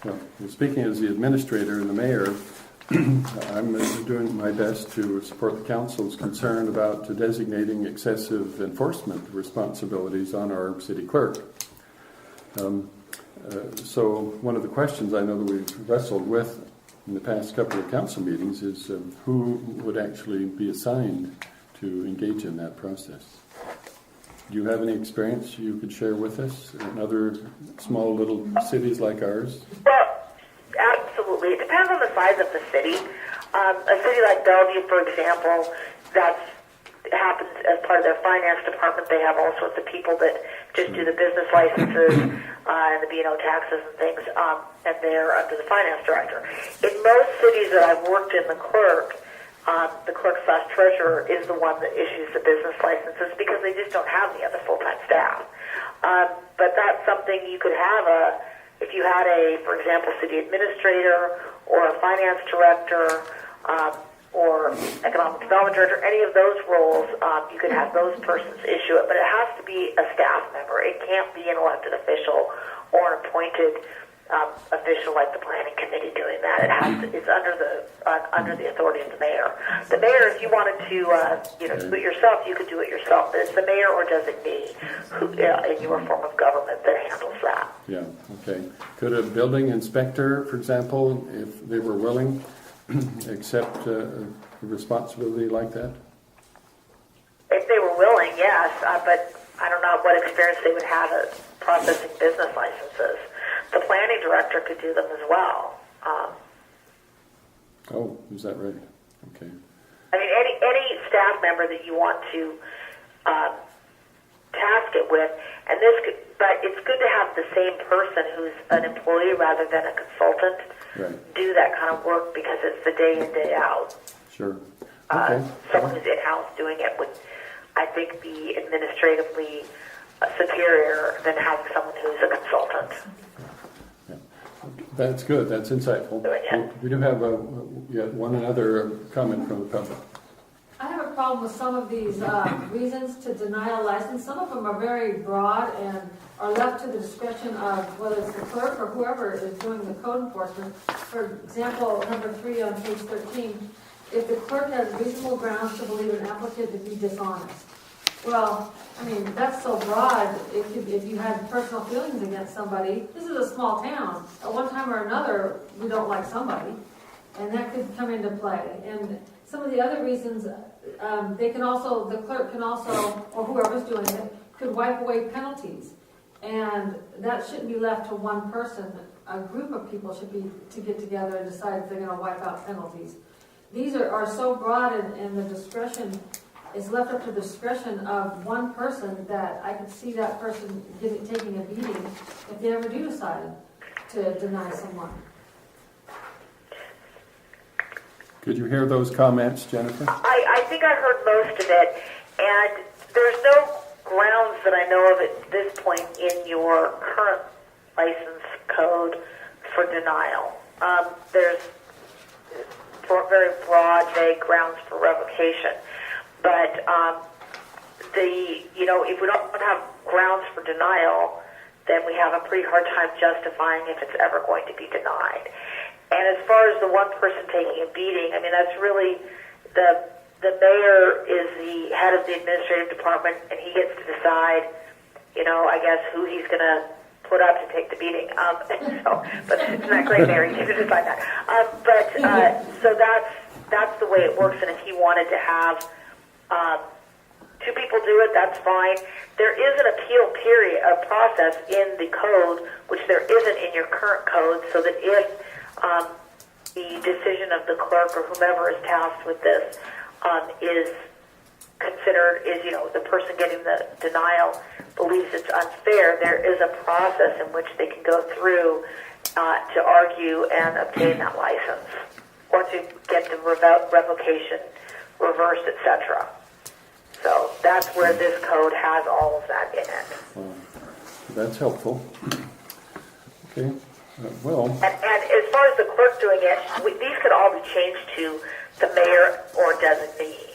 Well, speaking as the administrator and the mayor, I'm doing my best to support the council's concern about designating excessive enforcement responsibilities on our city clerk. So one of the questions I know that we've wrestled with in the past couple of council meetings is who would actually be assigned to engage in that process. Do you have any experience you could share with us in other small little cities like ours? Well, absolutely. It depends on the size of the city. A city like Bellevue, for example, that happens as part of their finance department. They have all sorts of people that just do the business licenses and the B&O taxes and things, and they're under the finance director. In most cities that I've worked in, the clerk/treasurer is the one that issues the business licenses because they just don't have any other full-time staff. But that's something you could have if you had for example, city administrator or a finance director or economic development director, any of those roles, you could have those persons issue it, but it has to be a staff member. It can't be an elected official or an appointed official like the planning committee doing that. It's under the authority of the mayor. The mayor, if you wanted to do it yourself, you could do it yourself. But it's the mayor or designee who, in your form of government, that handles that. Yeah, okay. Could a building inspector, for example, if they were willing, accept a responsibility like that? If they were willing, yes, but I don't know what experience they would have at processing business licenses. The planning director could do them as well. Oh, is that right? Okay. I mean, any staff member that you want to task it with, but it's good to have the same person who's an employee rather than a consultant do that kind of work because it's the day in, day out. Sure. Okay. Someone who's in-house doing it would, I think, be administratively superior than having someone who's a consultant. That's good. That's insightful. We do have one other comment from the public. problem with some of these reasons to deny a license. Some of them are very broad and are left to the discretion of whether it's the clerk or whoever is doing the code enforcement. For example, number 3 on page 13, if the clerk has reasonable grounds to believe an applicant to be dishonest. Well, I mean, that's so broad. If you had personal feelings against somebody, this is a small town. At one time or another, we don't like somebody, and that could come into play. And some of the other reasons, the clerk can also, or whoever's doing it, could wipe away penalties. And that shouldn't be left to one person. A group of people should be to get together and decide if they're going to wipe out penalties. These are so broad, and the discretion is left up to the discretion of one person, that I could see that person taking a beating if they ever do decide to deny someone. Did you hear those comments, Jennifer? I think I heard most of it, and there's no grounds that I know of at this point in your current license code for denial. There's very broad, vague grounds for revocation. But if we don't have grounds for denial, then we have a pretty hard time justifying if it's ever going to be denied. And as far as the one person taking a beating, I mean, that's really the mayor is the head of the administrative department, and he gets to decide, I guess, who he's going to put up to take the beating. But it's not great, Mayor. You can decide that. So that's the way it works. And if he wanted to have 2 people do it, that's fine. There is an appeal period, a process in the code, which there isn't in your current code, so that if the decision of the clerk or whomever is tasked with this is considered, the person getting the denial believes it's unfair, there is a process in which they can go through to argue and obtain that license, or to get the revocation reversed, etc. So that's where this code has all of that in it. Well, that's helpful. Okay. And as far as the clerk doing it, these could all be changed to the mayor or designee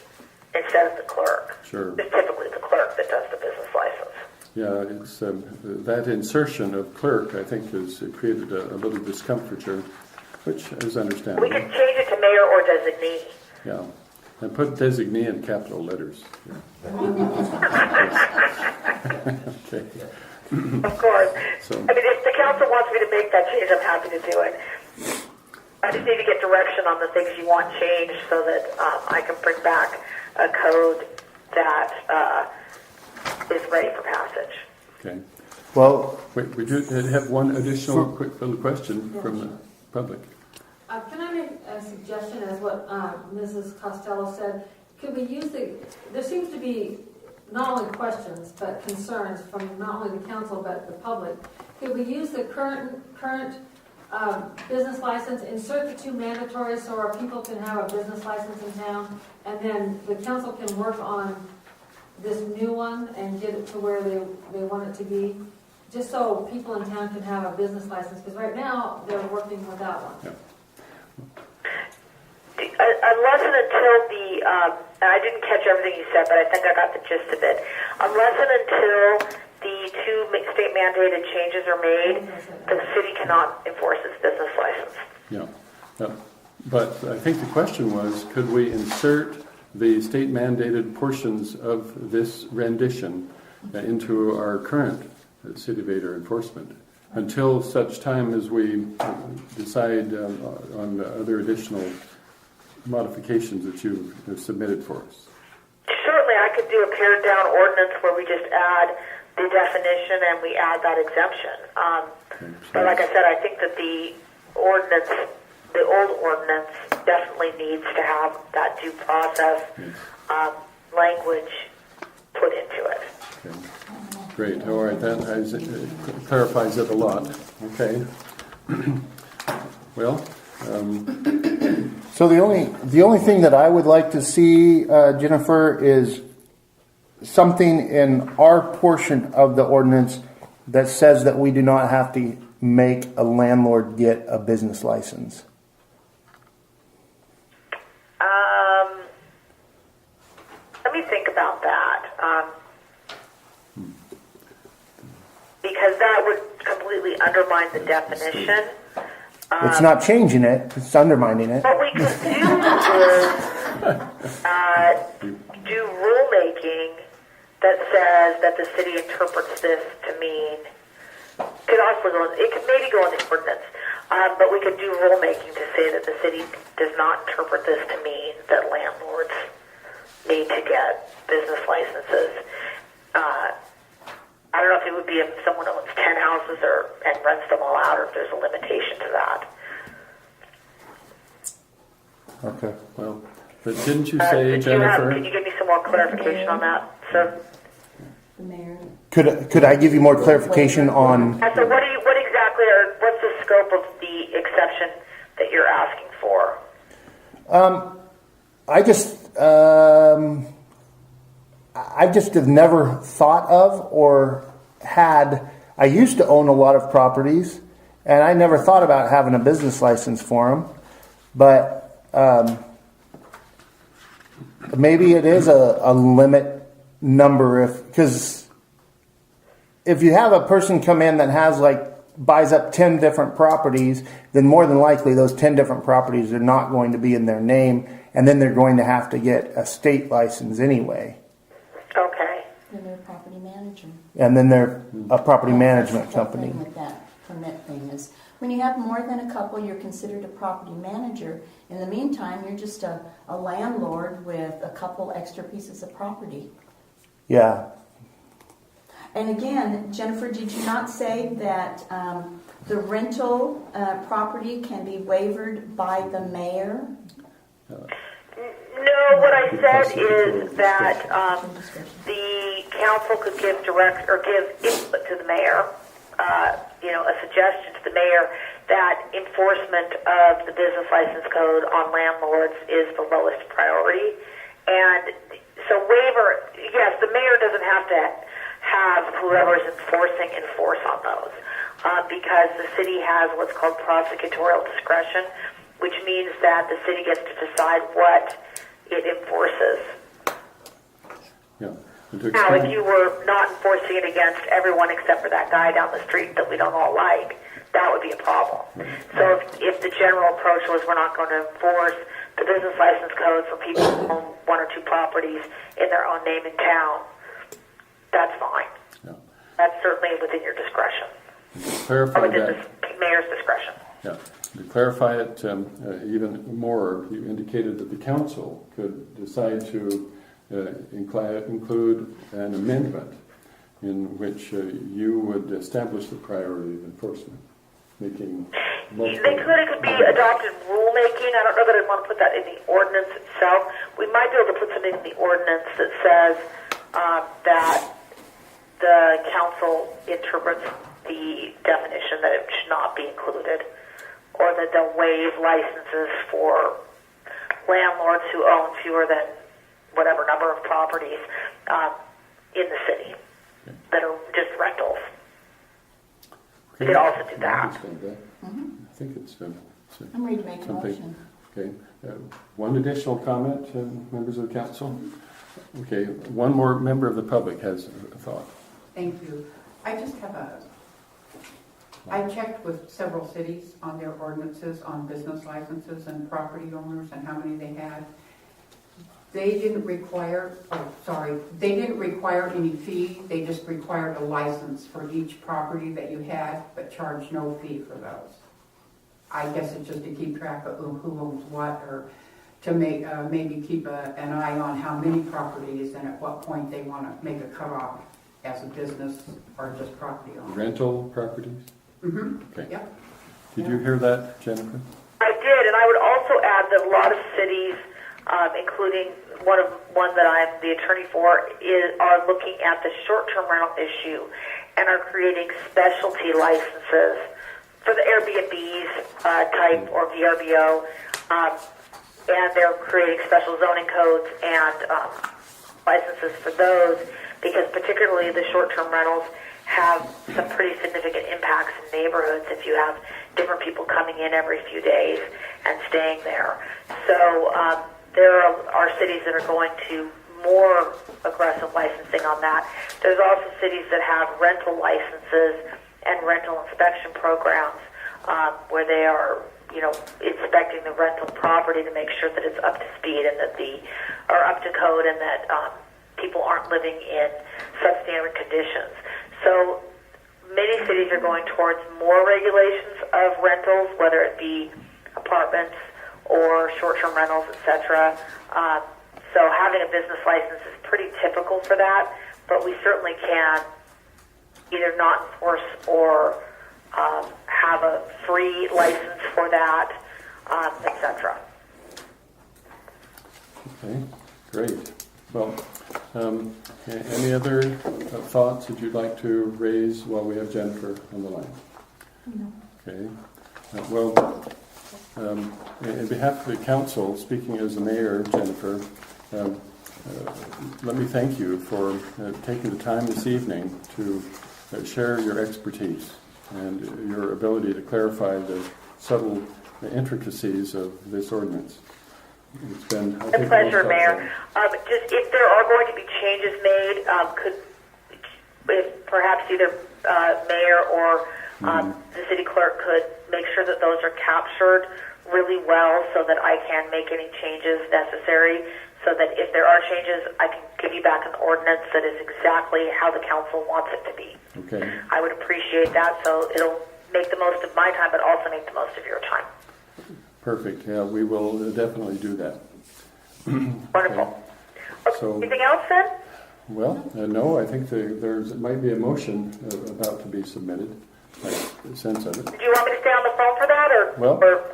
instead of the clerk. Sure. It's typically the clerk that does the business license. Yeah, it's that insertion of clerk, I think, has created a little discomfiture, which is understandable. We could change it to mayor or designee. Yeah, and put designee in capital letters. Yeah. Okay. Of course. So, I mean, if the council wants me to make that change, I'm happy to do it. I just need to get direction on the things you want changed so that I can bring back a code that is ready for passage. okay. Well, Wait, we do have one additional quick little question from the public. Can I make a suggestion as what Mrs. Costello said? Could we use there seems to be not only questions, but concerns from not only the council, but the public. Could we use the current business license, insert the 2 mandatories so our people can have a business license in town, and then the council can work on this new one and get it to where they want it to be, just so people in town can have a business license, because right now they're working without one. Yeah. Unless and until and I didn't catch everything you said, but I think I got the gist of it. Unless and until the 2 state mandated changes are made, the city cannot enforce its business license. Yeah. But I think the question was, could we insert the state mandated portions of this rendition into our current City Vader enforcement until such time as we decide on other additional modifications that you have submitted for us? Certainly, I could do a pared down ordinance where we just add the definition and we add that exemption. But like I said, I think that the old ordinance definitely needs to have that due process language put into it. Okay. Great. All right. That clarifies it a lot. Okay. Well. so the only thing that I would like to see, Jennifer, is something in our portion of the ordinance that says that we do not have to make a landlord get a business license. about that. Because that would completely undermine the definition. It's not changing it, it's undermining it. What we could do is do rulemaking that says that the city interprets this to mean, it could maybe go in the ordinance, but we could do rulemaking to say that the city does not interpret this to mean that landlords need to get business licenses. I don't know if it would be if someone owns 10 houses and rents them all out, or if there's a limitation to that. Okay. Well, but didn't you say, Jennifer? Can you give me some more clarification on that, sir? The mayor. Could I give you more clarification on? So what's the scope of the exception that you're asking for? I just have never thought of or had. I used to own a lot of properties, and I never thought about having a business license for them. But maybe it is a limit number, because if you have a person come in that has buys up 10 different properties, then more than likely those 10 different properties are not going to be in their name, and then they're going to have to get a state license anyway. Okay. Then they're a property manager. And then they're a property management That's the company. thing with that permit thing is, when you have more than a couple, you're considered a property manager. In the meantime, you're just a landlord with a couple extra pieces of property. Yeah. And again, Jennifer, did you not say that the rental property can be waived by the mayor? No, what I said is that the council could give input to the mayor, a suggestion to the mayor that enforcement of the business license code on landlords is the lowest priority. And so waiver, yes, the mayor doesn't have to have whoever is enforce on those, because the city has what's called prosecutorial discretion, which means that the city gets to decide what it enforces. Yeah. Now, if you were not enforcing it against everyone except for that guy down the street that we don't all like, that would be a problem. So if the general approach was we're not going to enforce the business license code for people who own one or two properties in their own name in town, that's fine. Yeah. That's certainly within your discretion. Clarify Within that. the mayor's discretion. Yeah. To clarify it even more, you indicated that the council could decide to include an amendment in which you would establish the priority of enforcement, making multiple... It could be adopted rulemaking. I don't know that I'd want to put that in the ordinance itself. We might be able to put something in the ordinance that says that the council interprets the definition that it should not be included, or that they'll waive licenses for landlords who own fewer than whatever number of properties in the city that are just rentals. Okay. You could also do I that. understand that. I think it's I'm ready to make a something. motion. Okay. One additional comment, members of the council? Okay. One more member of the public has a thought. Thank you. I just have I checked with several cities on their ordinances on business licenses and property owners and how many they had. They didn't require any fee. They just required a license for each property that you had, but charged no fee for those. I guess it's just to keep track of who owns what, or to make maybe keep an eye on how many properties and at what point they want to make a cutoff as a business or just property owner. Rental properties? Mm-hmm. Okay. Yep. Did you hear that, Jennifer? I did, and I would also add that a lot of cities, including one that I'm the attorney for, are looking at the short-term rental issue and are creating specialty licenses for the Airbnbs type or VRBO, and they're creating special zoning codes and licenses for those, because particularly the short-term rentals have some pretty significant impacts in neighborhoods if you have different people coming in every few days and staying there. So there are cities that are going to more aggressive licensing on that. There's also cities that have rental licenses and rental inspection programs where they are, inspecting the rental property to make sure that it's up to speed and that up to code, and that people aren't living in substandard conditions. So many cities are going towards more regulations of rentals, whether it be apartments or short-term rentals, etc. So having a business license is pretty typical for that, but we certainly can either not enforce or have a free license for that, etc. Okay, great. Well, any other thoughts that you'd like to raise while we have Jennifer on the line? No. Okay. In behalf of the council, speaking as the mayor, Jennifer, let me thank you for taking the time this evening to share your expertise and your ability to clarify the subtle intricacies of this ordinance. It's been a pleasure, Mayor. Just if there are going to be changes made, if perhaps either Mayor or the city clerk could make sure that those are captured really well so that I can make any changes necessary, so that if there are changes, I can give you back an ordinance that is exactly how the council wants it to be. Okay. I would appreciate that, so it'll make the most of my time, but also make the most of your time. Perfect. Yeah, we will definitely do that. Wonderful. Okay. So, anything else then? Well, no, I think there might be a motion about to be submitted. I sense of it. Do you want me to stay on the phone for that, or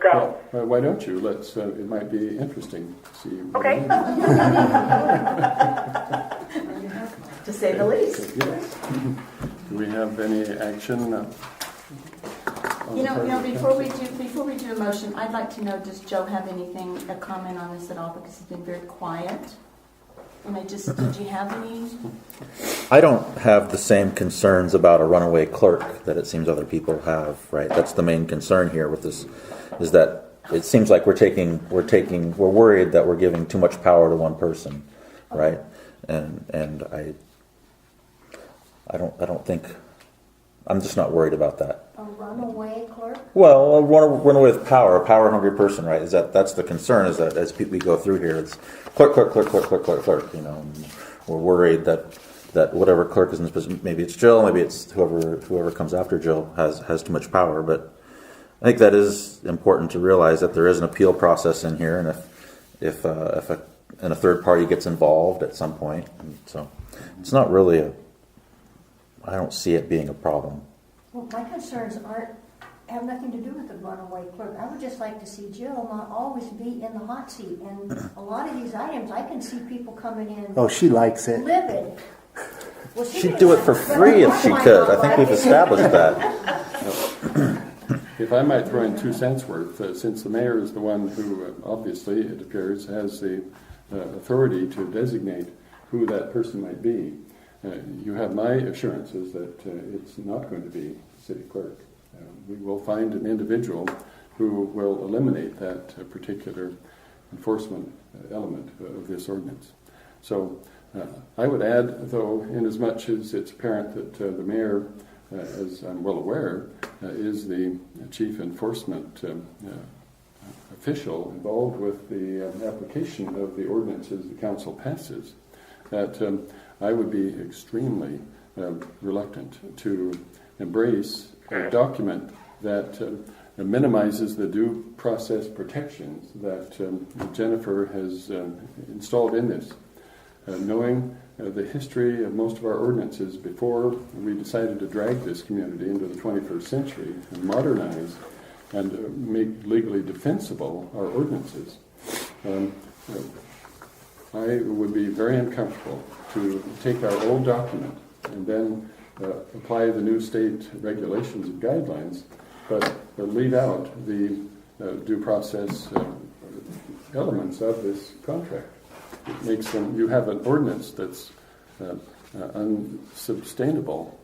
go? Well, why don't you? Let's. It might be interesting to see. Okay. To say the least. Yes. Do we have any action? Before we do a motion, I'd like to know, does Joe have a comment on this at all? Because he's been very quiet. Did you have any? I don't have the same concerns about a runaway clerk that it seems other people have, right? That's the main concern here with this, is that it seems like we're worried that we're giving too much power to one person, right? And I don't think, I'm just not worried about that. A runaway clerk? Well, a runaway with power, a power-hungry person, right? That's the concern, is that as we go through here, it's clerk, and we're worried that whatever clerk is in this position, maybe it's Jill, maybe it's whoever comes after Jill has too much power. But I think that is important to realize that there is an appeal process in here, and if a third party gets involved at some point, and so it's not really I don't see it being a problem. Well, my concerns have nothing to do with the runaway clerk. I would just like to see Jill not always be in the hot seat. And a lot of these items, I can see people coming in. Oh, she likes it. Livid. Well, She'd do it for free if she could. I think we've established that. If I might throw in 2 cents worth, since the mayor is the one who, obviously, it appears, has the authority to designate who that person might be, you have my assurances that it's not going to be the city clerk. We will find an individual who will eliminate that particular enforcement element of this ordinance. So I would add, though, in as much as it's apparent that the mayor, as I'm well aware, is the chief enforcement official involved with the application of the ordinances the council passes, that I would be extremely reluctant to embrace a document that minimizes the due process protections that Jennifer has installed in this. Knowing the history of most of our ordinances before we decided to drag this community into the 21st century and modernize and make legally defensible our ordinances, I would be very uncomfortable to take our old document and then apply the new state regulations and guidelines, but leave out the due process elements of this contract. It makes them, you have an ordinance that's unsustainable.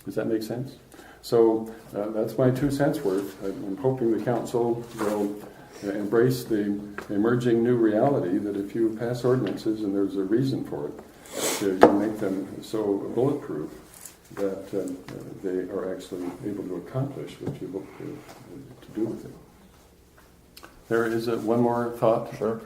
Does that make sense? So that's my 2 cents worth. I'm hoping the council will embrace the emerging new reality that if you pass ordinances and there's a reason for it, you make them so bulletproof that they are actually able to accomplish what you hope to do with it. There is one more thought. Sure.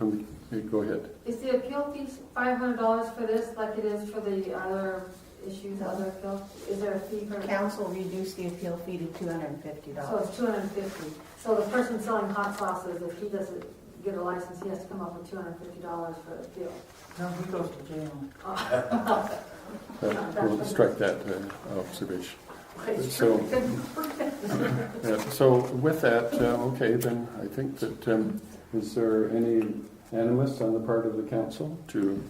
Go ahead. Is the appeal fee $500 for this, like it is for the other issues, other appeals? Is there a fee for? Council reduced the appeal fee to $250. So it's $250. So the person selling hot sauces, if he doesn't get a license, he has to come up with $250 for the appeal. No, he goes to jail. We'll strike that observation. So, so with that, okay, then I think that is there any animus on the part of the council to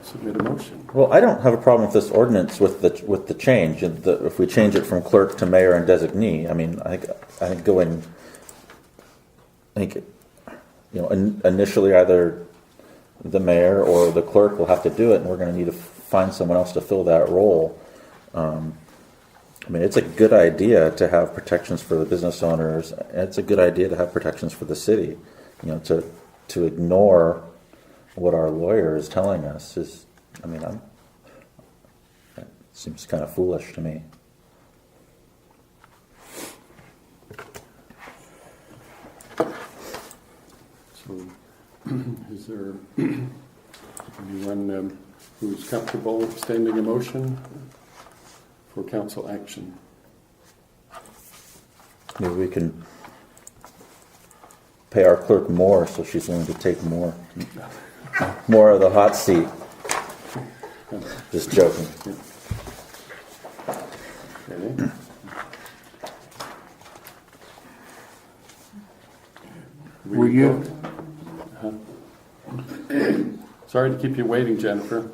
submit a motion? Well, I don't have a problem with this ordinance with the change. If we change it from clerk to mayor and designee, I mean, I think going, initially either the mayor or the clerk will have to do it, and we're going to need to find someone else to fill that role. I mean, it's a good idea to have protections for the business owners. It's a good idea to have protections for the city. To ignore what our lawyer is telling us is, it seems kind of foolish to me. So, is there anyone who's comfortable extending a motion for council action? Maybe we can pay our clerk more so she's willing to take more of the hot seat. Just joking. Okay. Were you? Sorry to keep you waiting, Jennifer.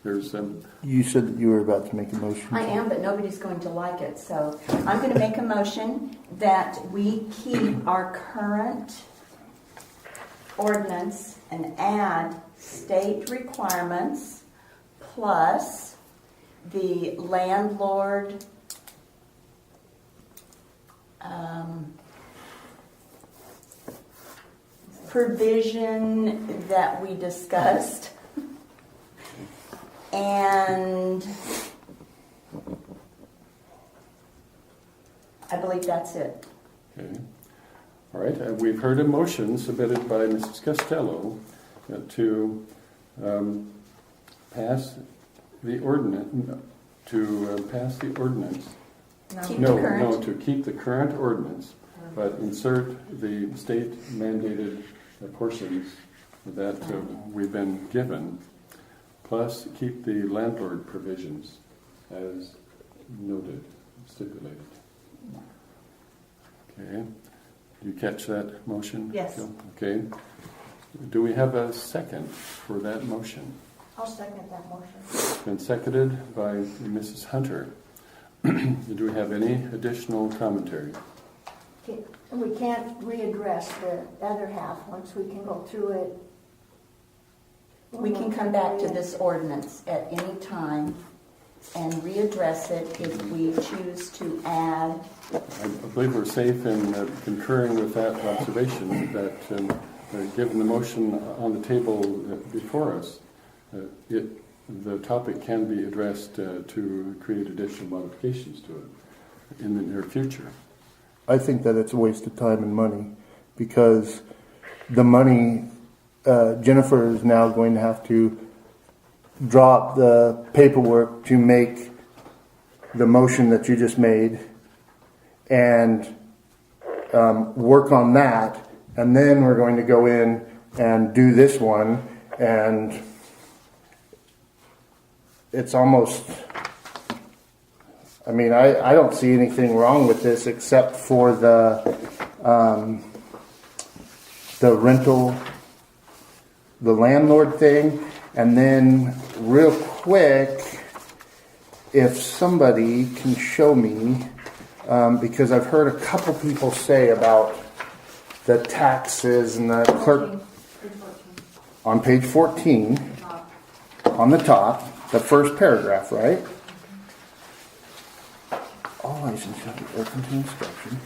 There's You said that you were about to make a motion. I am, but nobody's going to like it. So I'm going to make a motion that we keep our current ordinance and add state requirements plus the landlord provision that we discussed. And I believe that's it. okay. All right. We've heard a motion submitted by Mrs. Costello to pass the ordinance. Keep the current. To keep the current ordinance, but insert the state mandated portions that we've been given. Plus, keep the landlord provisions as noted, stipulated. Okay. Do you catch that motion? Yes. Jill? Okay. Do we have a second for that motion? I'll second that motion. It's been seconded by Mrs. Hunter. Do we have any additional commentary? Okay, and we can't readdress the other half once we can go through it. We can come back to this ordinance at any time and readdress it if we choose to add. I believe we're safe in concurring with that observation that given the motion on the table before us, the topic can be addressed to create additional modifications to it in the near future. I think that it's a waste of time and money because the money, Jennifer is now going to have to drop the paperwork to make the motion that you just made and work on that, and then we're going to go in and do this one, and it's almost, I mean, I don't see anything wrong with this except for the rental, the landlord thing. And then real quick, if somebody can show me, because I've heard a couple people say about the taxes and the clerk on page 14, on the top, the first paragraph, right? All licenses shall be open to inspection.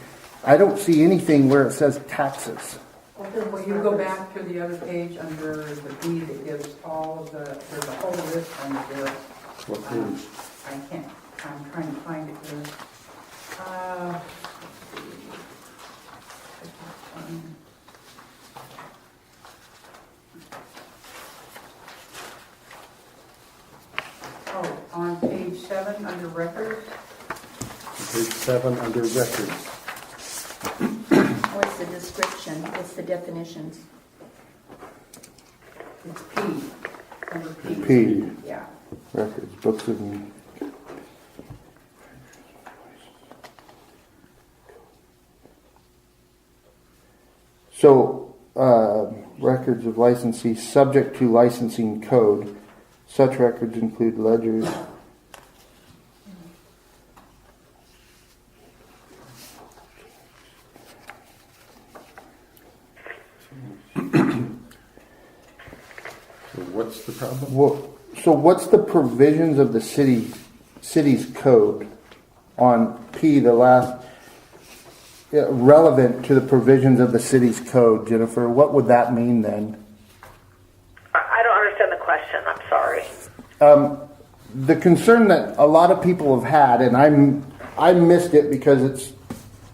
I don't see anything where it says taxes. Will you go back to the other page under the B that gives all of the, there's a whole list under there. What page? I can't, I'm trying to find it here. Oh, on page 7 under records. Page 7 under records. What's the description? What's the definitions? It's P, under P. P, Yeah. records, books and... So, records of licensee subject to licensing code. Such records include ledgers. So what's the problem? So what's the provisions of the city's code on P, the last, relevant to the provisions of the city's code, Jennifer? What would that mean then? I don't understand the question. I'm sorry. The concern that a lot of people have had, and I missed it because it's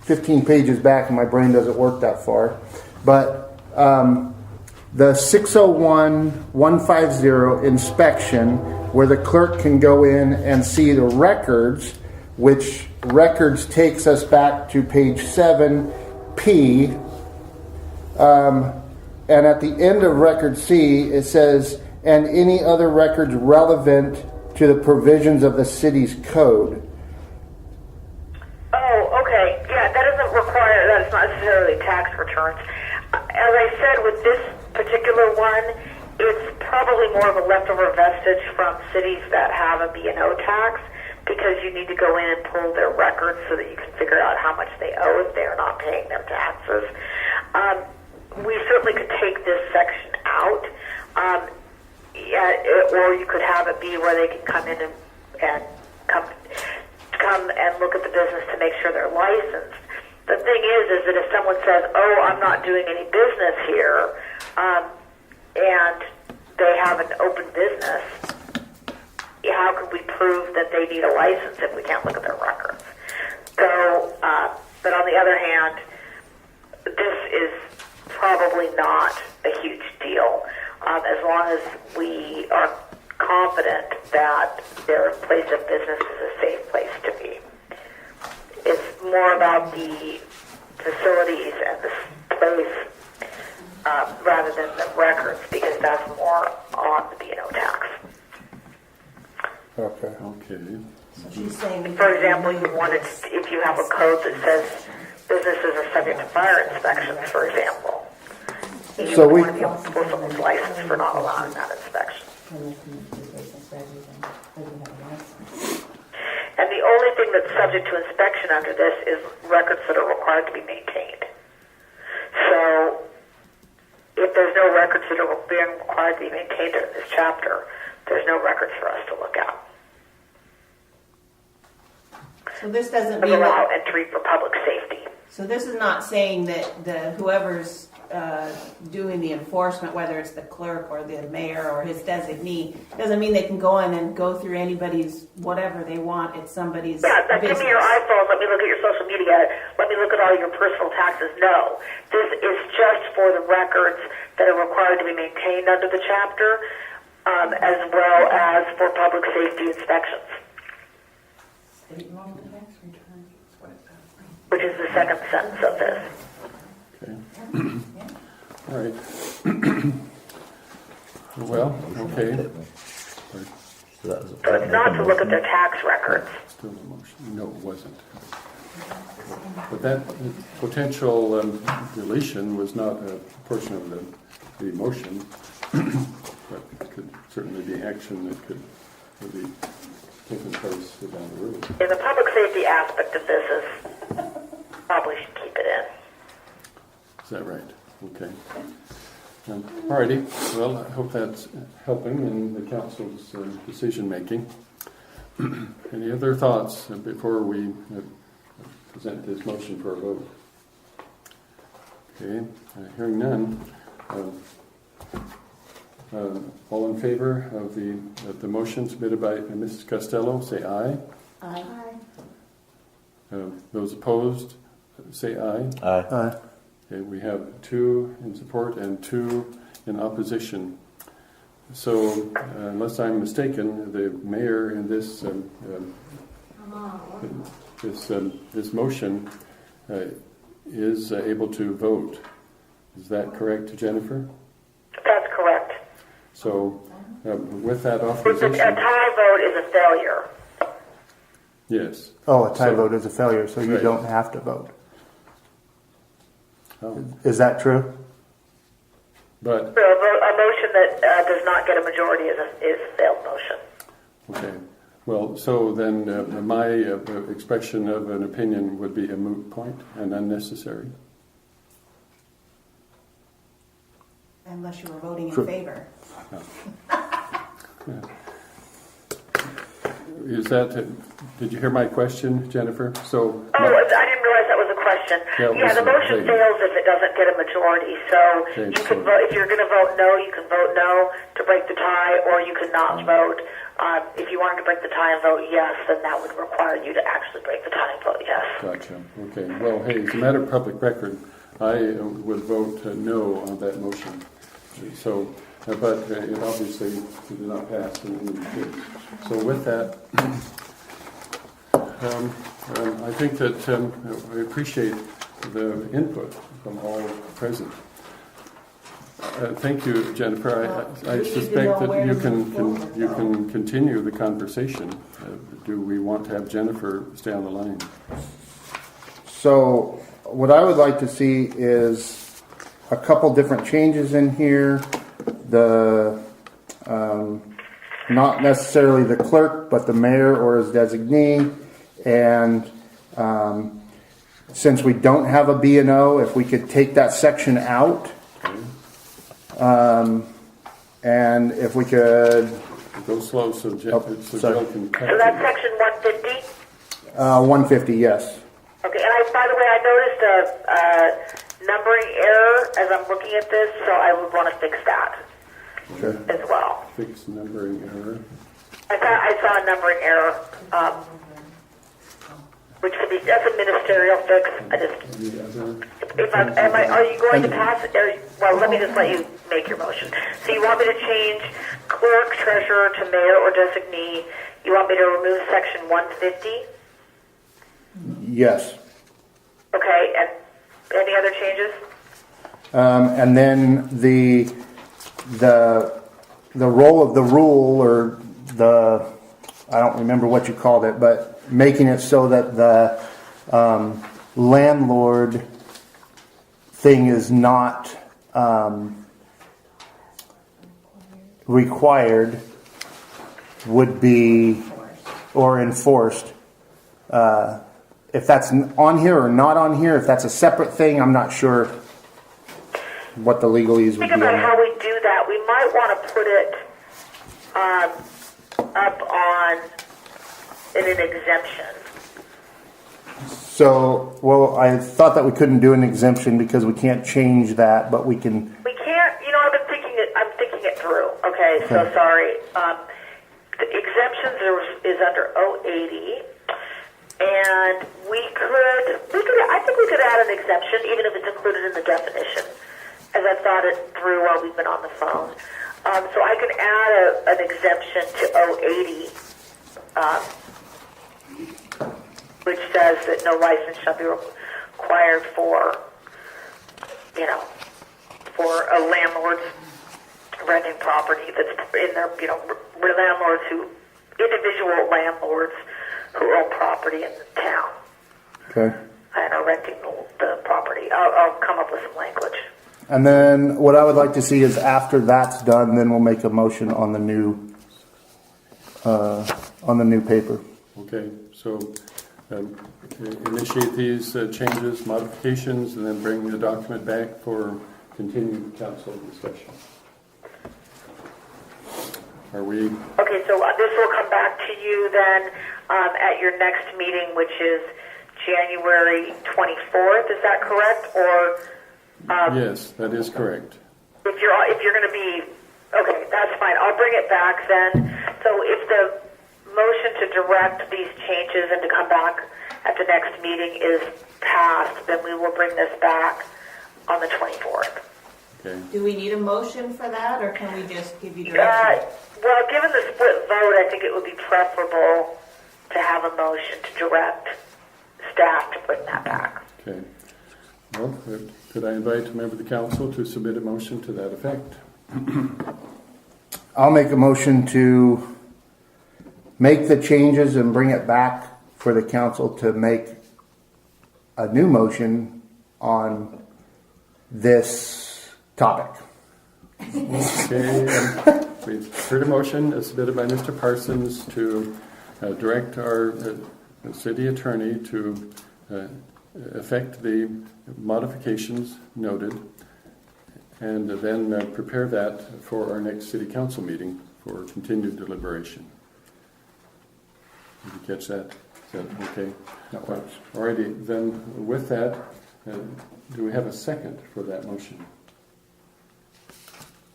15 pages back and my brain doesn't work that far, but the 601-150 inspection, where the clerk can go in and see the records, which records takes us back to page 7P, and at the end of record C it says, and any other records relevant to the provisions of the city's code. Oh, okay. Yeah, that doesn't require, that's not necessarily tax returns. As I said, with this particular one, it's probably more of a leftover vestige from cities that have a B&O tax, because you need to go in and pull their records so that you can figure out how much they owe if they're not paying their taxes. We certainly could take this section out, or you could have it be where they can come in and come and look at the business to make sure they're licensed. The thing is that if someone says, "Oh, I'm not doing any business here," and they have an open business, how could we prove that they need a license if we can't look at their records? So, but on the other hand, this is probably not a huge deal, as long as we are confident that their place of business is a safe place to be. It's more about the facilities and the place rather than the records, because that's more on the B&O tax. Okay. Okay. She's saying, For example, you wanted, if you have a code that says businesses are subject to fire inspections, for example, you So would we- want to be able to pull someone's license for not allowing that inspection. And the only thing that's subject to inspection under this is records that are required to be maintained. So, if there's no records that are being required to be maintained in this chapter, there's no records for us to look at. so this doesn't But mean allow that, entry for public safety. so this is not saying that whoever's doing the enforcement, whether it's the clerk or the mayor or his designee, doesn't mean they can go in and go through anybody's whatever they want. It's somebody's Yeah, like, business. give me your iPhone, let me look at your social media, let me look at all your personal taxes. No, this is just for the records that are required to be maintained under the chapter, as well as for public safety inspections, State law tax returns, that's what it says. which is the second sentence of this. Okay. All right. Well, okay. So that was- So it's not to look at their tax records. Still a motion. No, it wasn't. But that potential deletion was not a portion of the motion, but it could certainly be action that could be taking place down the road. And the public safety aspect of this is probably should keep it in. Is that right? Okay. All righty. Well, I hope that's helping in the council's decision making. Any other thoughts before we present this motion for a vote? Okay, hearing none. All in favor of the motion submitted by Mrs. Costello, say aye. Aye. Those opposed, say aye. Aye. Okay, we have 2 in support and 2 in opposition. So, unless I'm mistaken, the mayor in this this motion is able to vote. Is that correct, Jennifer? That's correct. So, with that A authorization, tie vote is a failure. yes. Oh, a tie So- vote is a failure, so you Right. don't have to vote. Oh, Is that true? but So a motion that does not get a majority is a failed motion. okay. Well, so then my expression of an opinion would be a moot point and unnecessary. Unless you were voting in Sure. favor. Is that? Did you hear my question, Jennifer? So. Oh, I didn't realize that was a question. Yeah, it Yeah, the was a motion thing. fails if it doesn't get a majority. So Okay, you can so- vote, if you're going to vote no, you can vote no to break the tie, or you can not vote. If you wanted to break the tie and vote yes, then that would require you to actually break the tie and vote yes. Gotcha. Okay. Well, hey, as a matter of public record, I would vote no on that motion. So, but it obviously did not pass in any case. So with that, I think that I appreciate the input from all present. Thank you, Jennifer. I We need to suspect know where that to move forward, you though. can continue the conversation. Do we want to have Jennifer stay on the line? So what I would like to see is a couple different changes in here. The not necessarily the clerk, but the mayor or his designee. And since we don't have a B&O, if we could take that section out. And if we could, Go slow so Oh, so sorry. Jill can catch So that's you. section 150. 150, yes. Okay, and by the way, I noticed a numbering error as I'm looking at this, so I would want to fix that Sure. as well. Fix numbering error. I saw a numbering error, which could be, that's a ministerial fix. I just, Any other? are you going to pass it? Well, let me just let you make your motion. So you want me to change clerk, treasurer to mayor or designee. You want me to remove section 150? Yes. Okay, and any other changes? And then the role of the rule, or I don't remember what you called it, but making it so that the landlord thing is not required would be, or enforced. If that's on here or not on here, if that's a separate thing, I'm not sure what the legalese would Think be on about that. how we do that. We might want to put it up on in an exemption. So, well, I thought that we couldn't do an exemption because we can't change that, but we can. We can't. You know, I'm thinking it through. Okay, so Okay. sorry. The exemptions is under 080, and I think we could add an exemption, even if it's included in the definition, as I thought it through while we've been on the phone. So I can add an exemption to 080, which says that no license shall be required for a landlord's renting property that's in their, individual landlords who own property in the town Okay. and are renting the property. I'll come up with some language. And then what I would like to see is after that's done, then we'll make a motion on the new paper. Okay, so initiate these changes, modifications, and then bring the document back for continued council discussion. Are we? Okay, so this will come back to you then at your next meeting, which is January 24th. Is that correct? Or Yes, that is correct. If you're going to be, okay, that's fine. I'll bring it back then. So if the motion to direct these changes and to come back at the next meeting is passed, then we will bring this back on the 24th. Okay. Do we need a motion for that, or can we just give you direction? Well, given the split vote, I think it would be preferable to have a motion to direct staff to bring that back. Okay. Well, could I invite a member of the council to submit a motion to that effect? I'll make a motion to make the changes and bring it back for the council to make a new motion on this topic. Okay. We've heard a motion submitted by Mr. Parsons to direct our city attorney to effect the modifications noted, and then prepare that for our next city council meeting for continued deliberation. Did you catch that? Is that okay? That works. Alrighty, then with that, do we have a second for that motion?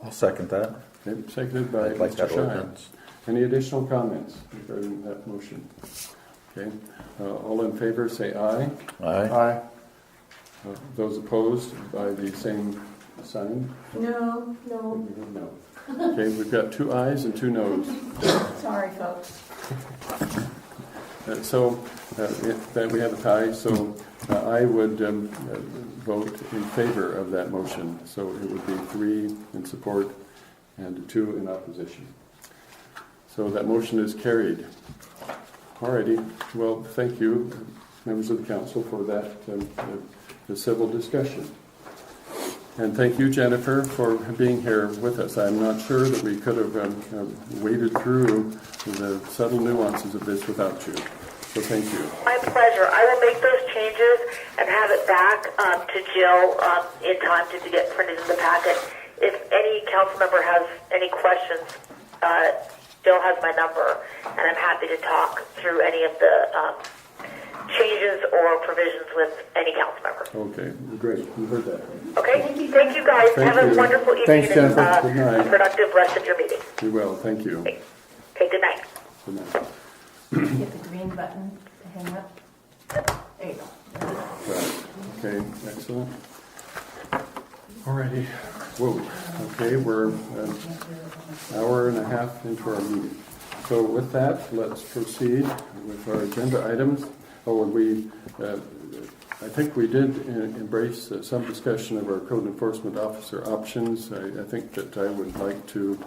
I'll second that. Okay, seconded by I'd like Mr. that Shine. ordinance. Any additional comments regarding that motion? Okay, all in favor say aye. Aye. Aye. Those opposed by the same sign? No. No. Okay, we've got 2 ayes and 2 noes. Sorry, folks. So that we have a tie, so I would vote in favor of that motion. So it would be 3 in support and 2 in opposition. So that motion is carried. Alrighty, well, thank you, members of the council, for that the civil discussion. And thank you, Jennifer, for being here with us. I'm not sure that we could have waded through the subtle nuances of this without you. So thank you. My pleasure. I will make those changes and have it back to Jill in time to get printed in the packet. If any council member has any questions, Jill has my number, and I'm happy to talk through any of the changes or provisions with any council member. Okay, great. You heard that. Okay? Thank you guys. Thank have you. a wonderful evening Thanks, Jennifer. and Good night. a productive rest of your meeting. You will. Thank you. Okay, good night. Good night. Hit the green button to hang up. There you go. Right. Okay, excellent. Alrighty. Whoa. Okay, we're an hour and a half into our meeting. So with that, let's proceed with our agenda items. Oh, and I think we did embrace some discussion of our code enforcement officer options. I think that I would like to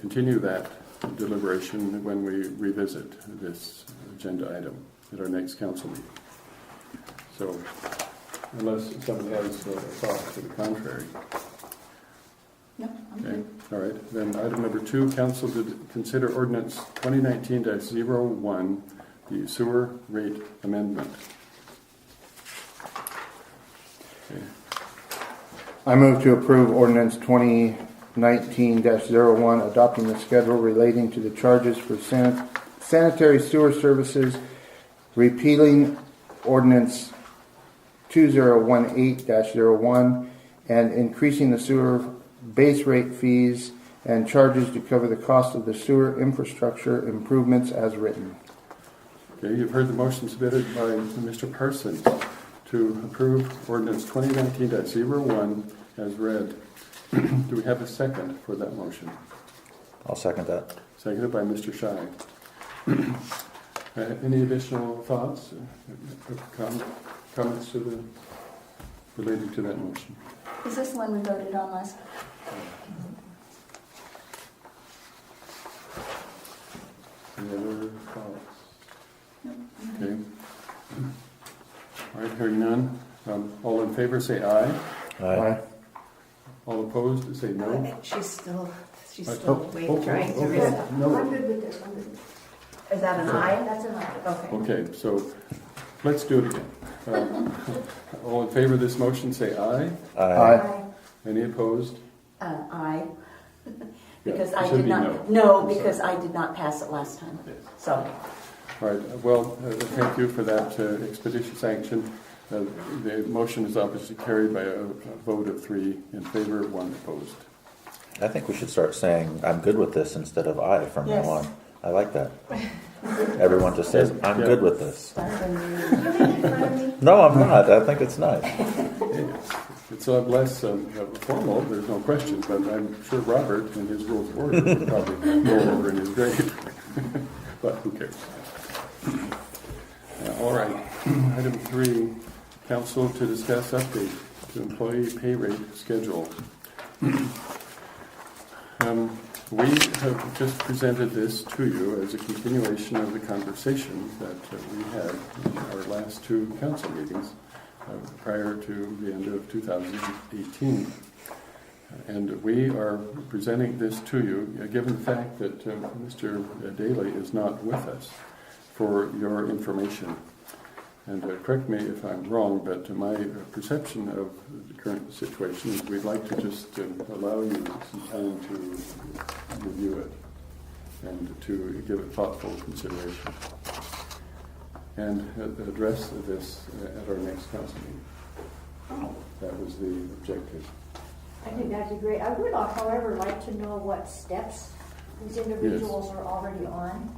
continue that deliberation when we revisit this agenda item at our next council meeting. So, unless someone has thoughts to the contrary. No, I'm Okay, good. all right. Then item number 2, council to consider ordinance 2019-01, the sewer rate amendment. Okay. I move to approve ordinance 2019-01, adopting the schedule relating to the charges for sanitary sewer services, repealing ordinance 2018-01, and increasing the sewer base rate fees and charges to cover the cost of the sewer infrastructure improvements as written. Okay, you've heard the motion submitted by Mr. Parsons to approve ordinance 2019-01 as read. Do we have a second for that motion? I'll second that. Seconded by Mr. Shy. Any additional thoughts, comments related to that motion? Is this the one we voted on last? Any other thoughts? Okay. All right, hearing none. All in favor say aye. Aye. All opposed say no. She's still Oh, trying to okay. read. No. I'm good with this, I'm good. Is that an aye? That's enough. Okay. Okay, so let's do it again. All in favor of this motion say aye. Aye. Any opposed? Aye. Yeah, Because it I should did be not, no. no, I'm because sorry. I did not pass it last time. Yes. So, All right, well, thank you for that expeditious action. The motion is obviously carried by a vote of 3 in favor, 1 opposed. I think we should start saying, I'm good with this instead of I from Yes. now on. I like that. Everyone just says, I'm Yeah. good with this. You're making fun of me. No, I'm not. I think it's nice. It's less formal, there's no question, but I'm sure Robert, in his rules of order, would probably roll over in his grave. But who cares? All right. Item 3, council to discuss update to employee pay rate schedule. We have just presented this to you as a continuation of the conversation that we had in our last 2 council meetings prior to the end of 2018. And we are presenting this to you, given the fact that Mr. Daly is not with us, for your information. And correct me if I'm wrong, but my perception of the current situation is we'd like to just allow you some time to review it and to give it thoughtful consideration and address this at our next council meeting. That was the objective. I think that'd be great. I would, however, like to know what steps these individuals are already on.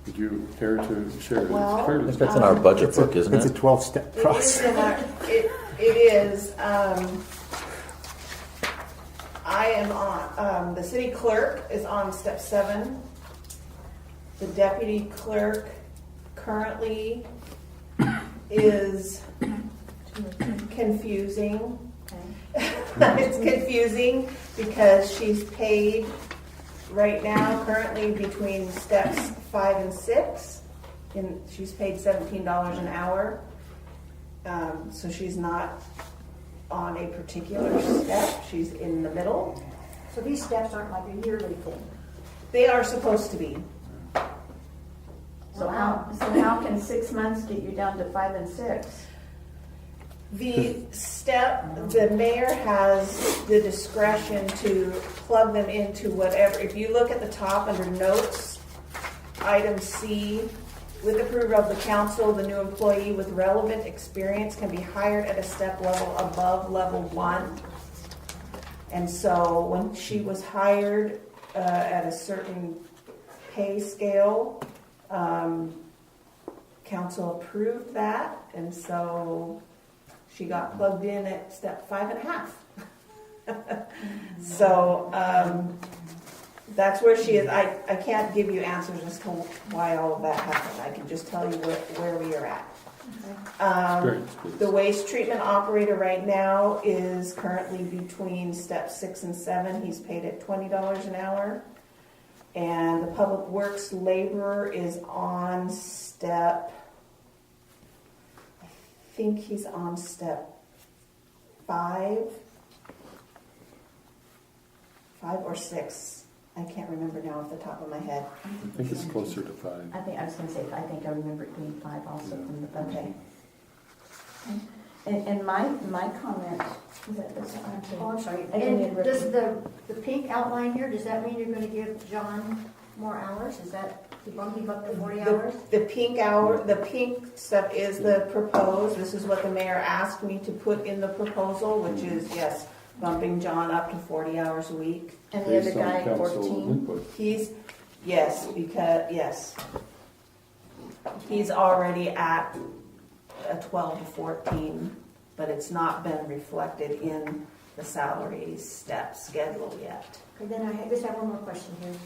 Would you care to share? Well, I Fairly think that's in our budget book, isn't It's a it? 12-step It is process. in our, it is, I am on, the city clerk is on step 7. The deputy clerk currently is confusing. It's confusing because she's paid right now currently between steps 5 and 6. And she's paid $17 an hour. So she's not on a particular step. She's in the middle. So these steps aren't like a yearly thing. They are supposed to be. So how can 6 months get you down to 5 and 6? The mayor has the discretion to plug them into whatever. If you look at the top under notes, item C, with approval of the council, the new employee with relevant experience can be hired at a step level above level 1. And so when she was hired at a certain pay scale, council approved that, and so she got plugged in at step 5.5. So that's where she is. I can't give you answers as to why all of that happened. I can just tell you where we are at. Great. The waste treatment operator right now is currently between step 6 and 7. He's paid at $20 an hour. And the public works laborer is on step, I think he's on step 5 or 6. I can't remember now off the top of my head. I think it's closer to 5. I was going to say, I think I remember it being 5 also from the budget. Okay. And my comment, is that this? Oh, I'm sorry. I didn't And mean to does the pink outline here, does that mean you're gonna give John more hours? Is that to bump him up to 40 hours? The pink stuff is the proposed. This is what the mayor asked me to put in the proposal, which is, yes, bumping John up to 40 hours a week. And the other Based on guy, council 14? input. He's already at a 12 to 14, but it's not been reflected in the salary step schedule yet. And then I just have one more question here.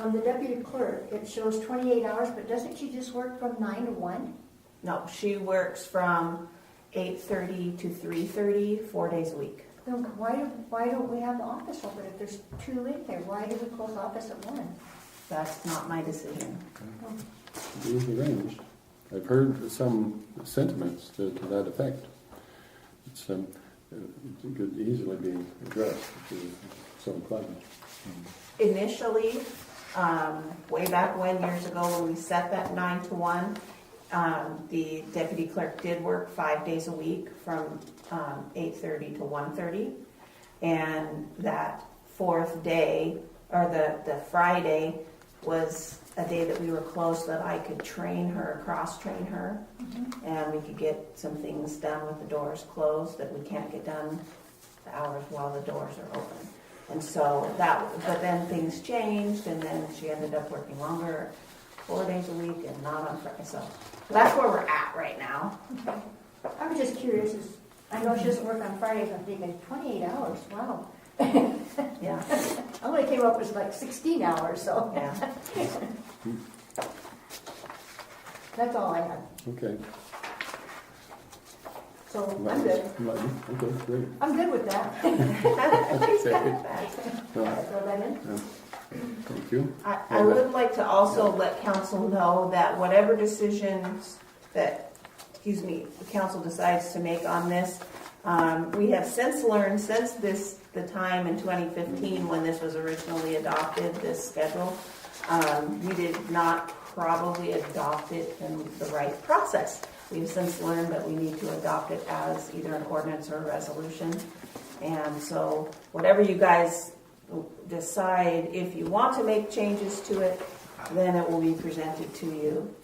The deputy clerk, it shows 28 hours, but doesn't she just work from 9 to 1? No, she works from 8:30 to 3:30, 4 days a week. Then why don't we have the office open if there's 2 in there? Why do we close the office at 1? That's not my decision. It is arranged. I've heard some sentiments to that effect. It could easily be addressed if you're so inclined. Initially, way back when, years ago, when we set that 9 to 1, the deputy clerk did work 5 days a week from 8:30 to 1:30, and that fourth day, or the Friday, was a day that we were closed, that I could train her, cross-train her, and we could get some things done with the doors closed that we can't get done the hours while the doors are open. And so but then things changed, and then she ended up working longer, 4 days a week, and not on Friday. So that's where we're at right now. I was just curious, I know she doesn't work on Fridays, I'm thinking 28 hours, wow. Yeah. I only came up with like 16 hours, so. Yeah. That's all I had. Okay. So I'm good. Okay, great. I'm good with that. Okay. Well, Throw that in. thank you. I would like to also let council know that whatever decisions that, the council decides to make on this, we have since learned, since the time in 2015 when this was originally adopted, this schedule, we did not probably adopt it in the right process. We've since learned that we need to adopt it as either an ordinance or a resolution. And so whatever you guys decide, if you want to make changes to it, then it will be presented to you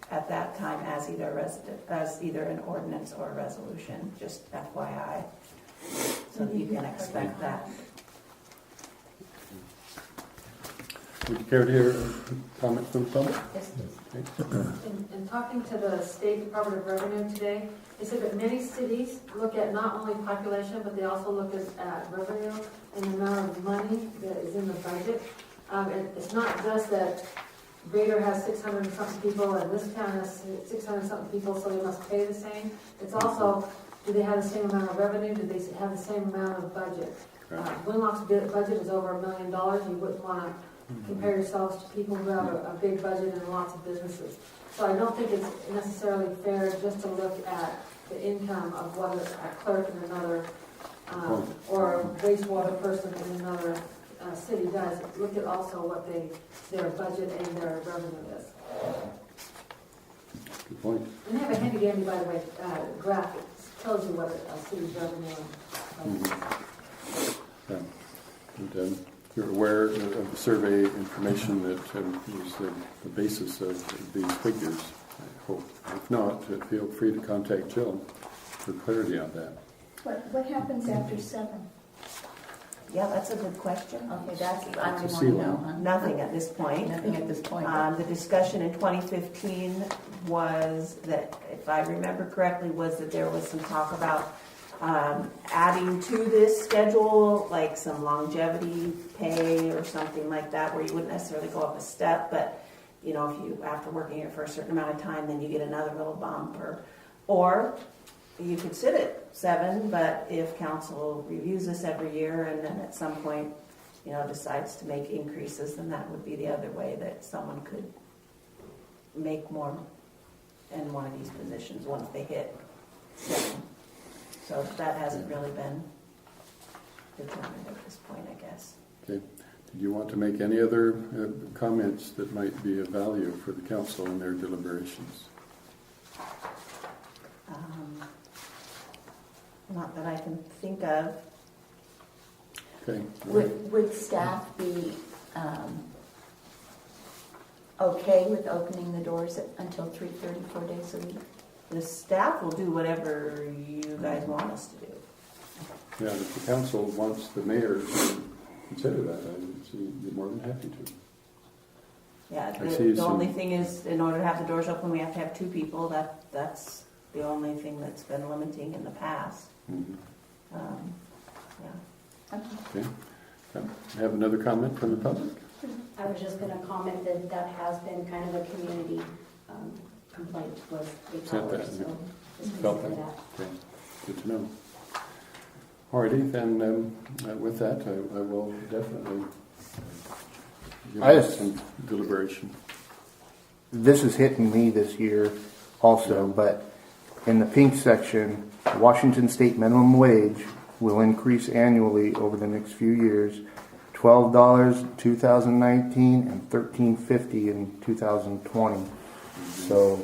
at that time as either an ordinance or a resolution, just FYI, so that you can expect that. Would you care to hear comments from the public? Yes, please. Okay. In talking to the State Department of Revenue today, they said that many cities look at not only population, but they also look at revenue and the amount of money that is in the budget. And it's not just that Vader has 600 and something people and this town has 600 and something people, so they must pay the same. It's also, do they have the same amount of revenue? Do they have the same amount of budget? Winlock's budget is over $1 million. You wouldn't want to compare yourselves to people who have a big budget and lots of businesses. So I don't think it's necessarily fair just to look at the income of what a clerk in another or a wastewater person in another city does. Look at also what their budget and their revenue is. Good point. And they have a handy dandy, by the way, graph that tells you what a city's revenue is. Yeah. And, you're aware of the survey information that is the basis of these figures, I hope. If not, feel free to contact Jill for clarity on that. What happens after 7? Yeah, that's a good question. Okay, that's, I don't It's a want to know, ceiling. huh? Nothing at this point. Nothing at this point. The discussion in 2015 was that, if I remember correctly, was that there was some talk about adding to this schedule, like some longevity pay or something like that, where you wouldn't necessarily go up a step, but if you, after working here for a certain amount of time, then you get another little bump, or you could sit at 7, but if council reviews this every year and then at some point, decides to make increases, then that would be the other way that someone could make more in one of these positions once they hit 7. So that hasn't really been determined at this point, I guess. Okay. Did you want to make any other comments that might be of value for the council in their deliberations? Not that I can think of. Okay. Would staff be okay with opening the doors until 3:30, 4 days a week? The staff will do whatever you guys want us to do. Yeah, if the council wants the mayor to consider that, I'd be more than happy to. Yeah, I see the some- only thing is, in order to have the doors open, we have to have 2 people. That's the only thing that's been limiting in the past. Mhm. Yeah. Okay. Have another comment from the public? I was just going to comment that has been kind of a community complaint was the Felt power, that, so just Felt consider that. that. Okay. Good to know. Alrighty, then with that, I will definitely give I it just- some deliberation. This is hitting me this year also, but in the pink section, Washington state minimum wage will increase annually over the next few years, $12 in 2019 and $13.50 in 2020. So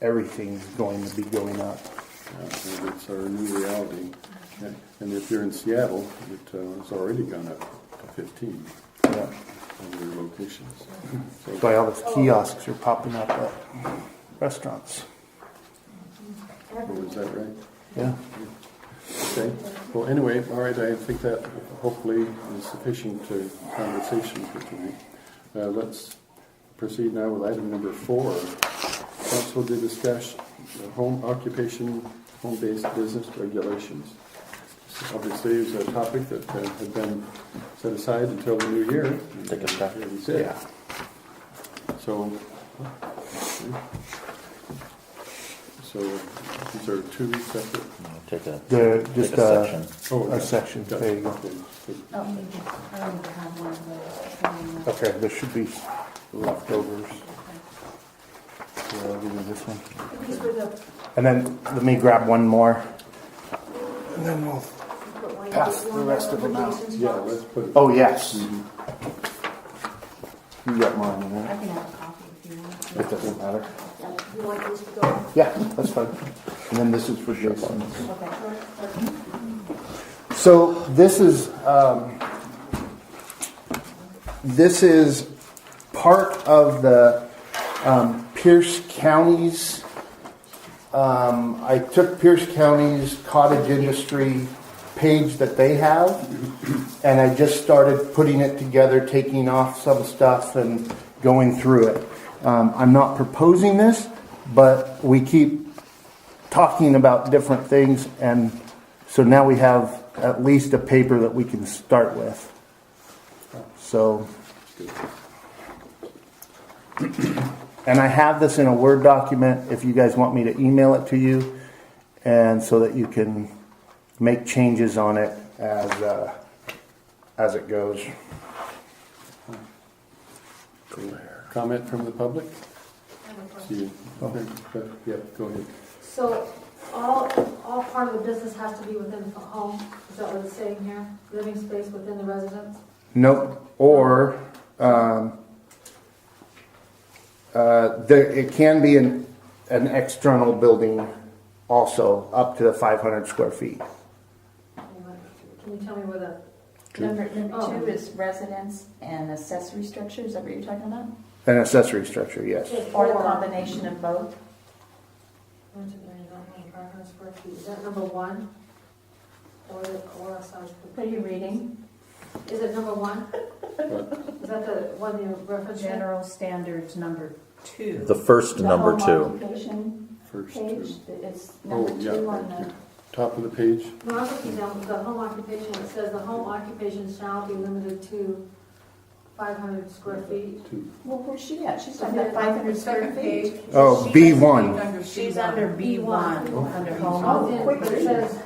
everything's going to be going up. And it's our new reality. And if you're in Seattle, it's already gone up to 15. Yeah. other locations. So, That's why all the kiosks are popping up at restaurants. oh, is that right? Yeah. Okay. Well, anyway, all right, I think that hopefully is sufficient conversation for tonight. Let's proceed now with item number 4. Council to discuss home occupation, home-based business regulations. This obviously is a topic that had been set aside until the new year. Take a step. Here we sit. Yeah. So these are 2 separate. Take a They're take just a section. Oh, a section. got There it. you go. Okay. Oh, I don't even have one of those. Okay, there should be leftovers. So I'll give you this one. These were the, And then let me grab one more. And then we'll pass the rest of them out. Yeah, let's put it. Oh, yes. You got mine in I there. can have a copy if you want. It doesn't matter. You want these to go? Yeah, that's fine. And then this is for Jason. Okay. So this is part of the Pierce County's. I took Pierce County's cottage industry page that they have, and I just started putting it together, taking off some stuff and going through it. I'm not proposing this, but we keep talking about different things, and so now we have at least a paper that we can start with. So, and I have this in a Word document if you guys want me to email it to you, and so that you can make changes on it as it goes. Comment from the public? See you. Okay. Yeah, go ahead. so all part of the business has to be within the home, is that what it's saying here? Living space within the residence? Nope. Or it can be an external building also, up to the 500 square feet. Can you tell me where that? Number Oh. 2 is residence and accessory structure, is that what you're talking about? An accessory structure, yes. Or the combination of both? 500 square feet, is that number 1? Or sorry. What are you reading? Is it number 1? But Is that the one you referenced? General standards number 2. The first The number home 2. occupation first page, 2. it's Oh, number 2 yeah, on right. the... Top of the page. No, I'm looking down, the home occupation, it says the home occupation shall be limited to 500 square feet. Well, where's she at? She's talking about 500 square feet. Oh, B1. She's under B1, under home Oh, occupation. it says,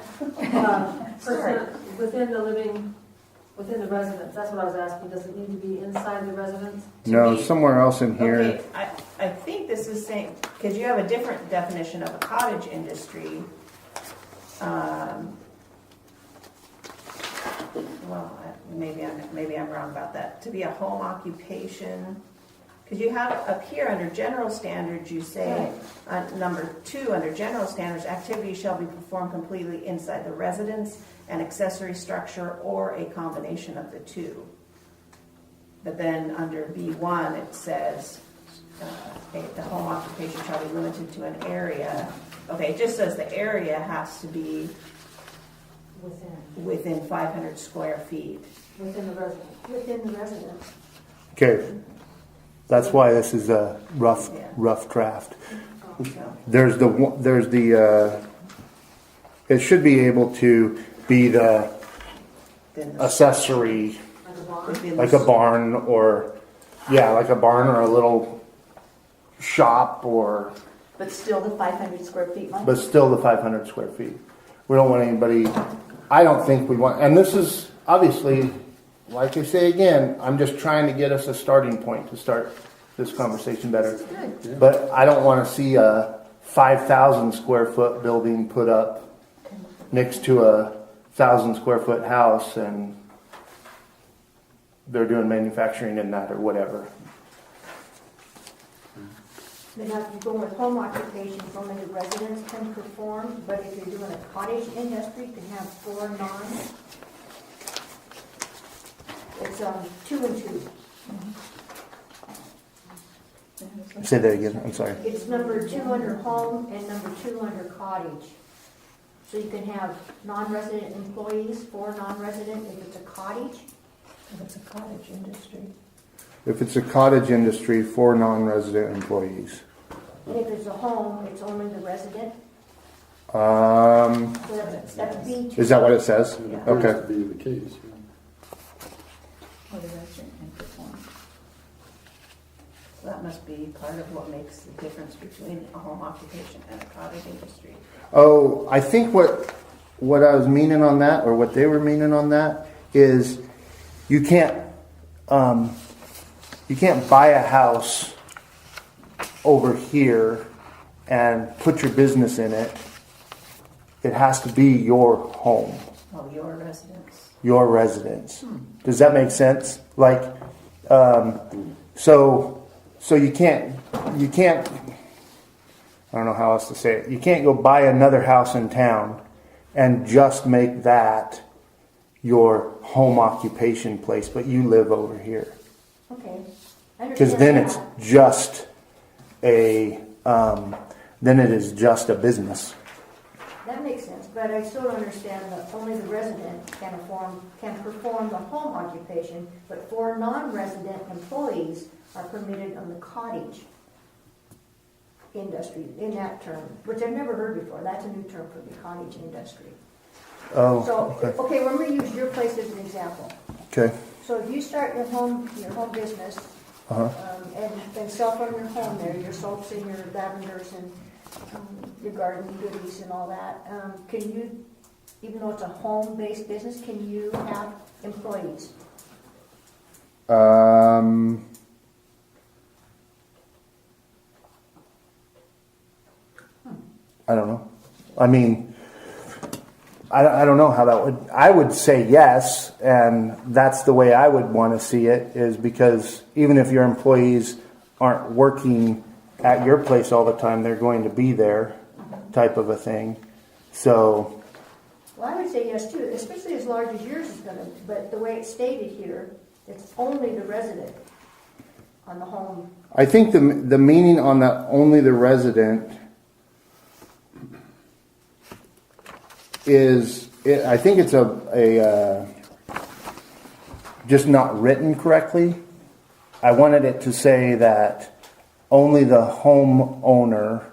percent within the residence, that's what I was asking, does it need to be inside the residence? No, somewhere else in here. Okay, I think this is saying, because you have a different definition of a cottage industry. Well, maybe I'm wrong about that. To be a home occupation, because you have up here under general standards, you say, number 2, under general standards, activities shall be performed completely inside the residence, an accessory structure, or a combination of the two. But then under B1, it says, the home occupation shall be limited to an area. Okay, it just says the area has to be within 500 square feet. Within the residence. Within the residence. Okay. That's why this is a rough draft. There's the it should be able to be the accessory, like a barn or a little shop, or But still the 500 square feet, Mike? but still the 500 square feet. We don't want anybody, I don't think we want, and this is obviously, like I say again, I'm just trying to get us a starting point to start this conversation better. But I don't want to see a 5,000 square foot building put up next to a 1,000 square foot house, and they're doing manufacturing in that or whatever. Then if you go with home occupation, only the residents can perform, but if you're doing a cottage industry, you can have 4 non. It's 2 and 2. Say that again, I'm sorry. It's number 2 under home and number 2 under cottage. So you can have non-resident employees for non-resident if it's a cottage. If it's a cottage industry. If it's a cottage industry for non-resident employees. And if it's a home, it's only the resident. So that's B2. Is that what it says? It Okay. appears to be the case. Yeah. Or the resident and perform. So that must be part of what makes the difference between a home occupation and a cottage industry. Oh, I think what I was meaning on that, or what they were meaning on that, is you can't buy a house over here and put your business in it. It has to be your home, Oh, your residence. your residence. Does that make sense? Like, so you can't. I don't know how else to say it. You can't go buy another house in town and just make that your home occupation place, but you live over here. Okay. I Because understand then that. it's just then it is just a business. That makes sense, but I still don't understand that only the resident can perform the home occupation, but 4 non-resident employees are permitted on the cottage industry, in that term, which I've never heard before. That's a new term for the cottage industry. Oh, So, okay. okay, let me use your place as an example. Okay. So if you start your home business, Uh-huh. and sell from your home there, your soaps and your lavenders and your garden goodies and all that, can you, even though it's a home-based business, can you have employees? I don't know. I mean, I don't know how that would. I would say yes, and that's the way I would want to see it. Is because even if your employees aren't working at your place all the time, they're going to be there, type of a thing. So, Well, I would say yes too, especially as large as yours is gonna, but the way it's stated here, it's only the resident on the home. I think the meaning on that only the resident is I think it's a just not written correctly. I wanted it to say that only the homeowner,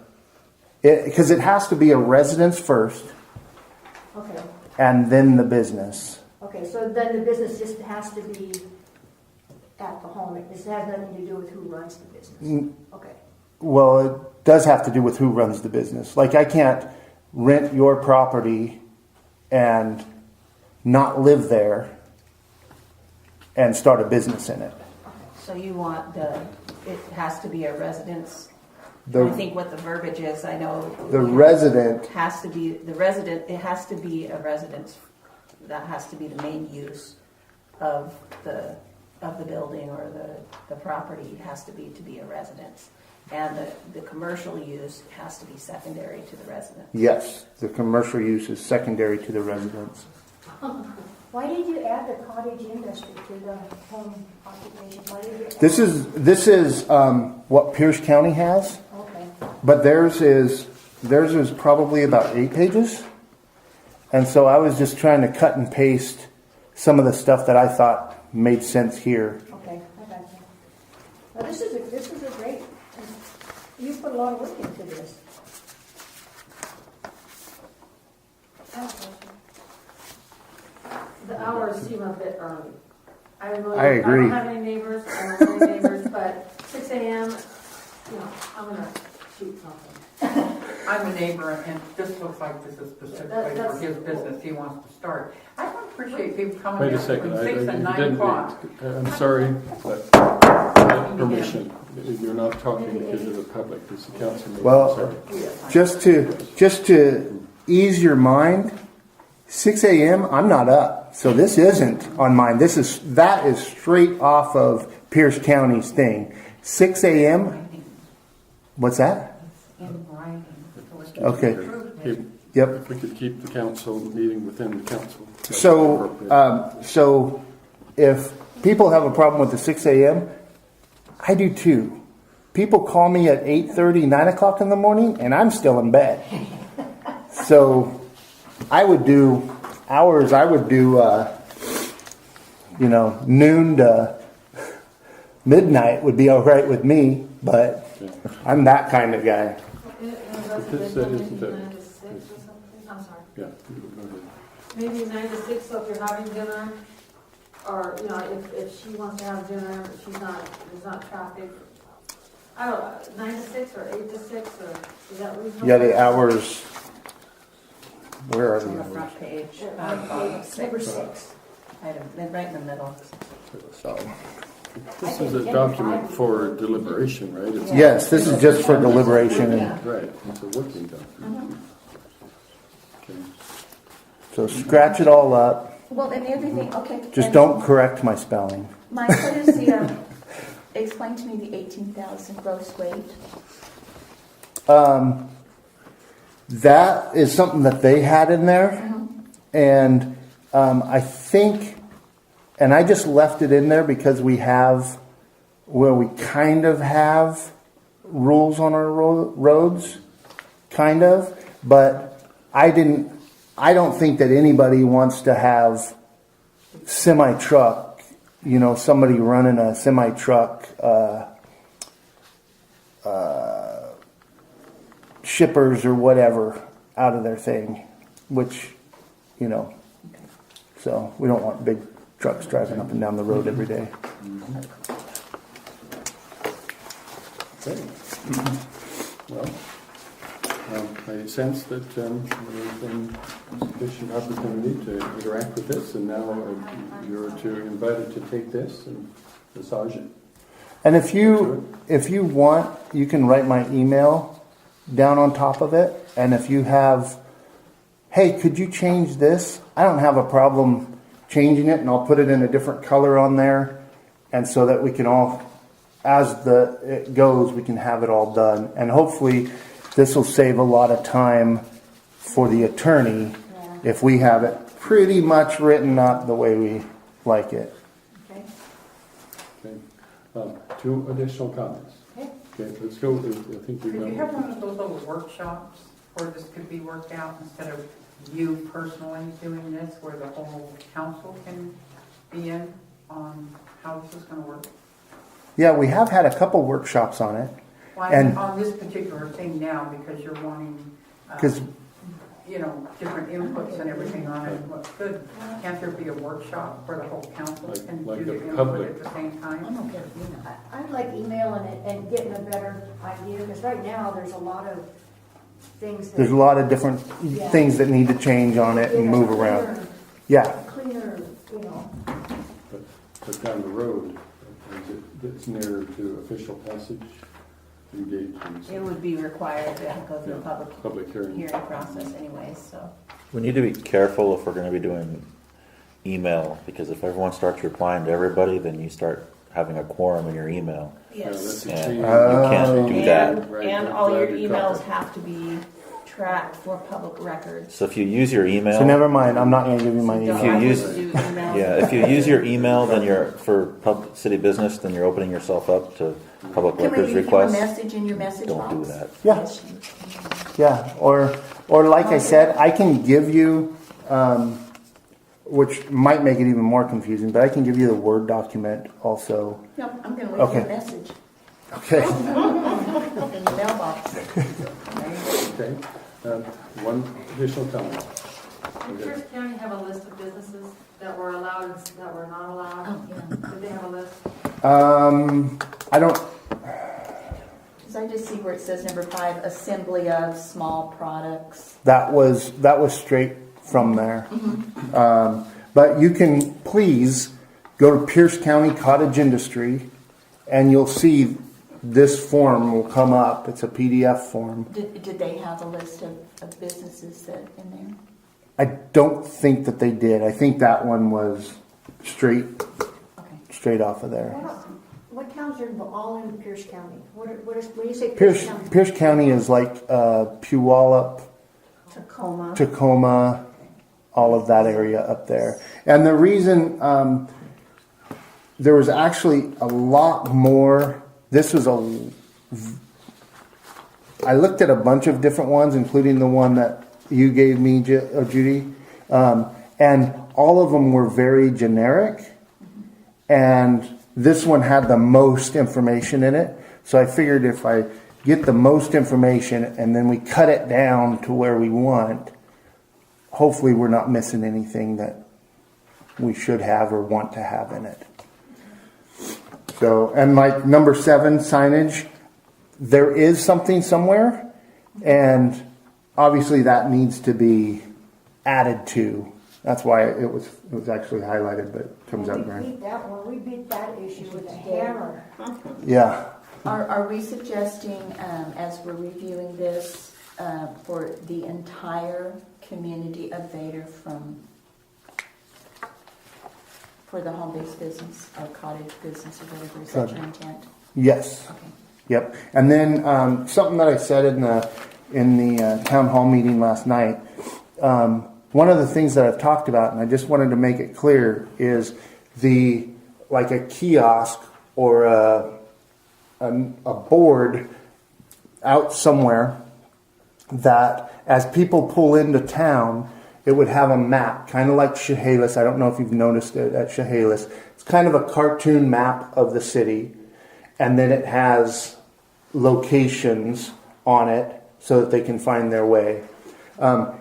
because it has to be a residence first Okay, and then the business. okay, so then the business just has to be at the home. It has nothing to do with who runs the business. Okay, Well, it does have to do with who runs the business. Like, I can't rent your property and not live there and start a business in it. So you want it has to be a residence. The- I think what the verbiage is, I know. The resident, Has to be, the resident, it has to be a residence. That has to be the main use of the building or the property has to be a residence. And the commercial use has to be secondary to the residence. yes, the commercial use is secondary to the residence. why did you add the cottage industry to the home occupation? Why did you add? This is what Pierce County has, Okay, but theirs is probably about 8 pages. And so I was just trying to cut and paste some of the stuff that I thought made sense here. okay, I got you. Well, this is a great, you put a lot of work into this. The hours seem a bit early. I I I agree. don't have any neighbors, I don't have any neighbors, but 6 a.m., I'm gonna shoot something. I'm a neighbor, and this looks like this is specifically for his business he wants to start. I don't appreciate people coming Wait in a second. between 6 and you 9 didn't- o'clock. I'm sorry, but without permission. You're not talking because of the public. It's the council meeting. Well, Sorry. Just to ease your mind, 6 a.m. I'm not up, so this isn't on mine. That is straight off of Pierce County's thing. 6 a.m. What's that? In writing. Okay. If Yep. if we could keep the council meeting within the council. that's So appropriate. so if people have a problem with the 6 a.m. I do too. People call me at 8:30, 9 o'clock in the morning, and I'm still in bed. So I would do hours. I would do, noon to midnight would be all right with me, but I'm that kind of guy. This isn't a- 9 to 6 or something? I'm sorry. Yeah, go ahead. Maybe 9 to 6, so if you're having dinner, or, if she wants to have dinner, there's not traffic. I don't know, 9 to 6 or 8 to 6, or is that reasonable? Yeah, the hours. Where are On the the hours? front page, Number 6. right in the middle. So, This is a document for deliberation, right? It's- yes, this is just for deliberation, and Right, it's a working document. Okay. so scratch it all up. Well, and the other thing, okay. Just and don't correct my spelling. Mike, what is the, explain to me the 18,000 gross weight. That is something that they had in there, and I think, and I just left it in there because we kind of have rules on our roads, kind of, but I don't think that anybody wants to have semi-truck, somebody running a semi-truck, shippers or whatever out of their thing, which, so we don't want big trucks driving up and down the road every day. Okay. Well, I sense that there's been sufficient opportunity to interact with this, and now you're invited to take this and massage it. And if you want, you can write my email down on top of it. And if you have, hey, could you change this? I don't have a problem changing it, and I'll put it in a different color on there, and so that we can all, as it goes, we can have it all done. And hopefully this will save a lot of time for the attorney if we have it pretty much written up the way we like it. Okay. Okay. 2 additional comments. Okay, let's go. I think Could you have one of those little workshops where this could be worked out instead of you personally doing this, where the whole council can be in on how this is going to work? Yeah, we have had a couple workshops on it. Well, And- on this particular thing now, because you're wanting, 'Cause- different inputs and everything on it. Well, good. Can't there be a workshop where the whole council can like do the a input public- at the same time? I'd like emailing it and getting a better idea, because right now there's a lot of things that. There's a lot of different things that need to change on it and move around. Yeah. Cleaner, But down the road, as it gets nearer to official passage, engage in It would be required to go through a public hearing. hearing process anyways, so. We need to be careful if we're going to be doing email, because if everyone starts replying to everybody, then you start having a quorum in your email. Yes. Yeah, And you that's a can't do that. And all your emails have to be tracked for public records. So if you use your email, So never mind, I'm not going to give you my So If you I email. use- wouldn't do emails. if you use your email, then for public city business, then you're opening yourself up to public Can we records leave you a requests. message in your message box? Don't do that. Yeah. Yeah, or like I said, I can give you, which might make it even more confusing, but I can give you the Word document also. No, I'm going to leave you Okay. a message Okay. in the mailbox. Okay. One additional comment. Did Pierce County have a list of businesses that were allowed and that were not allowed? Oh, yeah. Did they have a list? I don't, Because I just see where it says number 5, assembly of small products. that was straight from there. But you can please go to Pierce County Cottage Industry, and you'll see this form will come up. It's a PDF form. Did they have a list of businesses that in there? I don't think that they did. I think that one was straight off of there. What towns are all in Pierce County? What is, when you say Pierce County? Pierce County is like Puyallup, Tacoma, all of that area up there. And the reason there was actually a lot more. This was I looked at a bunch of different ones, including the one that you gave me, Judy, and all of them were very generic, and this one had the most information in it. So I figured if I get the most information and then we cut it down to where we want, hopefully we're not missing anything that we should have or want to have in it. So, and like number 7, signage, there is something somewhere, and obviously that needs to be added to. That's why it was actually highlighted, but it comes out We green. beat that one. We beat that issue with a hammer. Yeah. Are we suggesting, as we're reviewing this, for the entire community of Vader for the home-based business or cottage business or whatever, is that your intent? Yes. Okay. Yep. And then something that I said in the town hall meeting last night. One of the things that I've talked about, and I just wanted to make it clear, is like a kiosk or a board out somewhere that as people pull into town, it would have a map, kind of like Chehalis. I don't know if you've noticed it at Chehalis. It's kind of a cartoon map of the city, and then it has locations on it so that they can find their way. I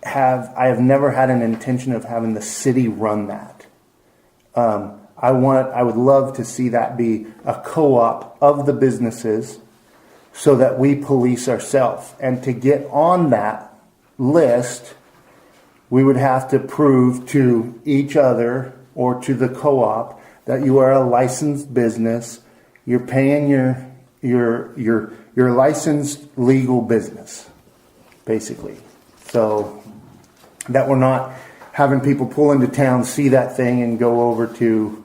have never had an intention of having the city run that. I would love to see that be a co-op of the businesses so that we police ourselves. And to get on that list, we would have to prove to each other or to the co-op that you are a licensed business. You're paying your licensed legal business, basically. So that we're not having people pull into town, see that thing, and go over to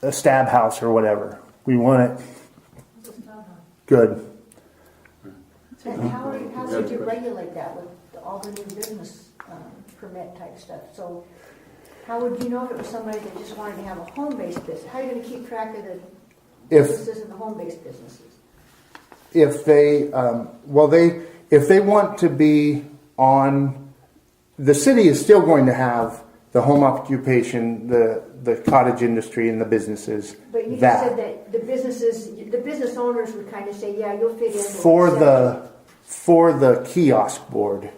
a stab house or whatever. We want it good. And how would you regulate that with all the new business permit type stuff? So how would you know if it was somebody that just wanted to have a home-based business? How are you going to keep track of the businesses and the home-based businesses? If they if they want to be on, the city is still going to have the home occupation, the cottage industry, and the businesses. But you just said that the business owners would kind of say, "Yeah, you'll fit in." For the kiosk board.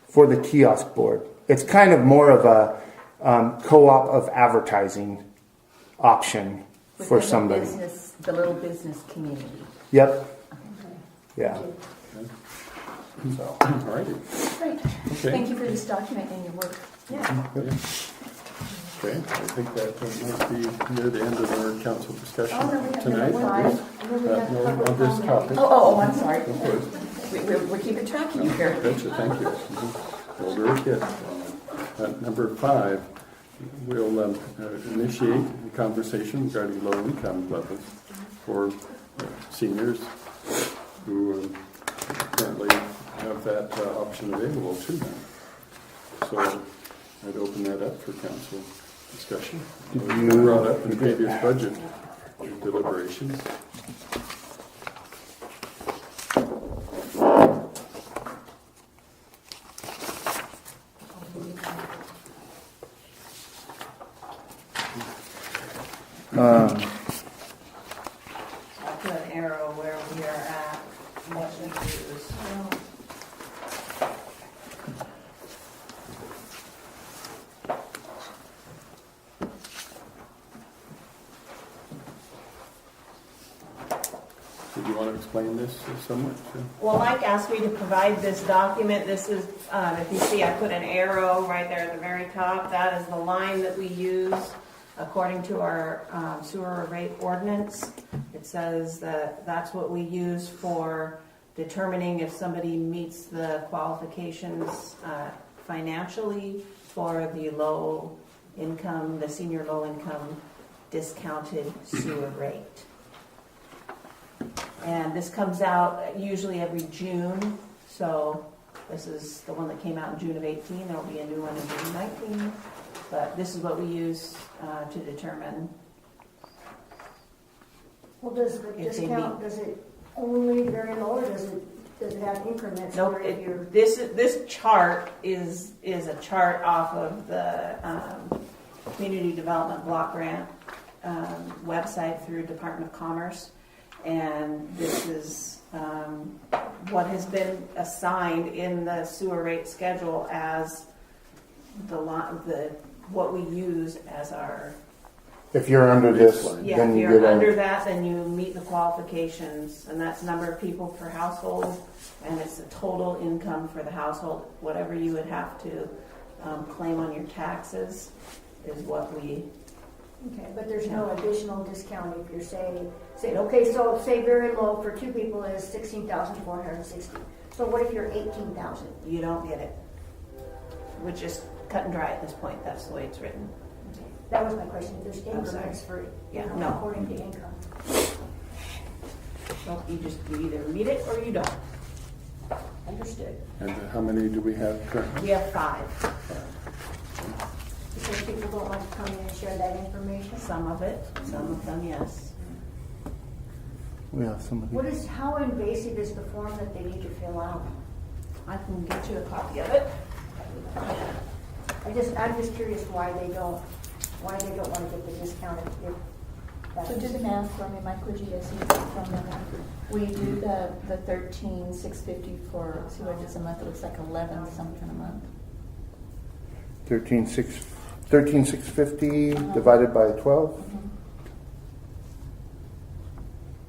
For the kiosk board, it's kind of more of a co-op of advertising option for somebody. The little business community. Yep. Okay. Yeah. All righty. Great. Okay. Thank you for this document and your work. Yeah. Okay, I think that might be near the end of our council discussion Oh, no, we have tonight. number 5. No, on this topic. Oh, I'm sorry. We're keeping track of you here. Betcha, thank you. Well, very good. Number 5, we'll initiate a conversation regarding low income levels for seniors who currently have that option available to them. So I'd open that up for council discussion. It was brought up in previous budget deliberations. I put an arrow where we are at, what we use. Did you want to explain this somewhat? Well, Mike asked me to provide this document. This is, if you see, I put an arrow right there at the very top. That is the line that we use according to our sewer rate ordinance. It says that that's what we use for determining if somebody meets the qualifications financially for the low income, the senior low income discounted sewer rate. And this comes out usually every June, so This is the one that came out in June of 18. There'll be a new one in June 19. But this is what we use to determine. Well, does the If they discount, does it only very low, or does it have increments? Nope. where if you're- This chart is a chart off of the Community Development Block Grant website through Department of Commerce, and this is what has been assigned in the sewer rate schedule as what we use as our. If you're under this, Yeah, then if you you're get under a, that, then you meet the qualifications, and that's number of people per household, and it's the total income for the household. Whatever you would have to claim on your taxes is what we. Okay, but there's no additional discount if you're saying, okay, so say very low for two people is 16,460. So what if you're 18,000? You don't get it. Which is cut and dry at this point. That's the way it's written. That was my question. There's I'm sorry. increments for, Yeah, no. according to income. So you either meet it or you don't. Understood. And how many do we have currently? We have 5. Because people don't like to come in and share that information. Some of them, yes. yeah, somebody. How invasive is the form that they need to fill out? I can get you a copy of it. I'm just curious why they don't want to get the discount if that's. So do the math for me, Mike, would you guys use it from the math? We do the 13,650 for, see what it is a month, it looks like 11 something a month. 13,650 divided by 12.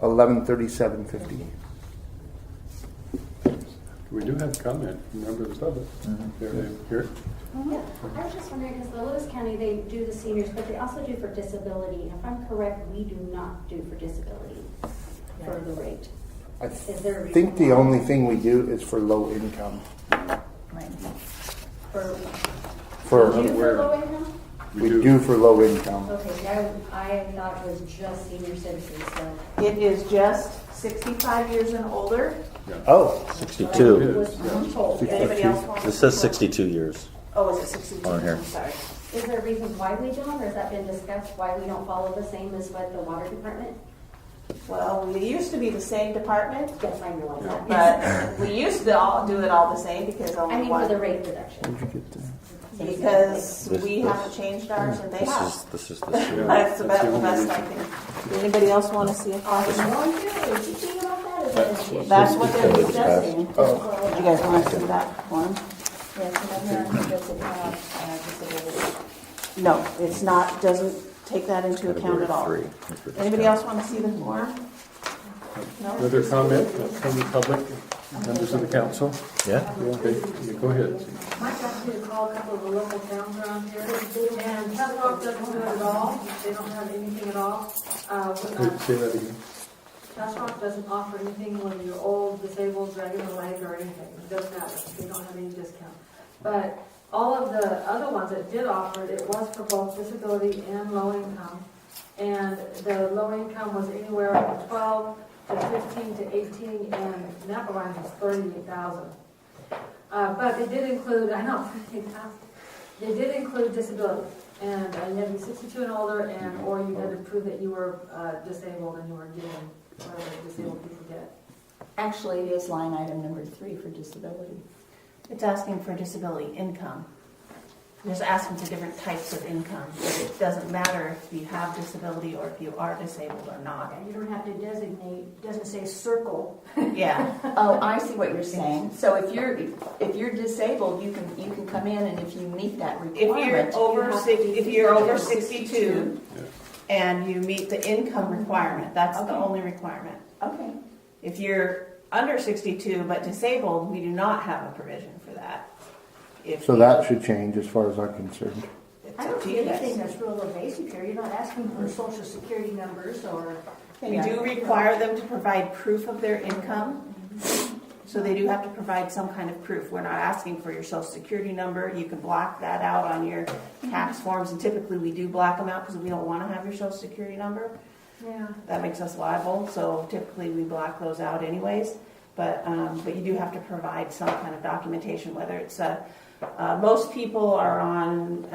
1137.50. We do have comment from members of the public. Here. Yeah, I was just wondering, because the Lewis County, they do the seniors, but they also do for disability. If I'm correct, we do not do for disability for the rate. I Is there a reason think the why? only thing we do is for low income. Right. For, For do you for low income? we do for low income. Okay, I thought it was just senior citizens, so. It is just 65 years and older. Oh, 62. Was told. Anybody else want to? This says 62 years. Oh, is it 62? On here. I'm sorry. Is there a reason why we don't, or has that been discussed, why we don't follow the same as what the water department? Well, we used to be the same department, Yes, I realize that. but we used to all do it all the same because I only mean, for the one. rate reduction. where'd you get that? Because This- we this- haven't changed ours and they have. This is the That's about the only best reason. I can. Anybody else want to see a copy? Did you think about that? Is that an issue? That's what they're discussing. Oh. Do you guys want to see that one? Yes, and then does it have disability? No, it's not, doesn't take that into account at all. Anybody else want to see the form? No? Other comment from the public, members of the council? Yeah. Okay, go ahead. Mike asked me to call a couple of the local towns around here, and Tesla doesn't do it at all. They don't have anything at all. Wait, say that again. Tesla doesn't offer anything when you're old, disabled, dragging a leg or anything. It doesn't matter. They don't have any discount. But all of the other ones that did offer it, it was for both disability and low income. And the low income was anywhere from 12 to 15 to 18, and Napa line was 38,000. But they did include, I know, 38,000. They did include disability, and you had to be 62 and older, and or you had to prove that you were disabled and you were getting whatever disabled people get. Actually, it is line item number 3 for disability. It's asking for disability income. Just asking for different types of income. But it doesn't matter if you have disability or if you are disabled or not. You don't have to designate, it doesn't say circle. Yeah. Oh, I see what you're saying. So if you're disabled, you can come in, and if you meet that If requirement, you're over you have six, to be if you're over 62. 62 and you meet the income requirement, that's the Okay. only requirement. Okay. If you're under 62 but disabled, we do not have a provision for that. If So you- that should change as far as I'm concerned. it's I up don't to see you guys. anything that's real evasive here. You're not asking for social security numbers or. We do require them to provide proof of their income. So they do have to provide some kind of proof. We're not asking for your social security number. You can block that out on your tax forms, and typically we do black them out because we don't want to have your social security number. Yeah. That makes us liable, so typically we block those out anyways. but you do have to provide some kind of documentation, whether it's most people are on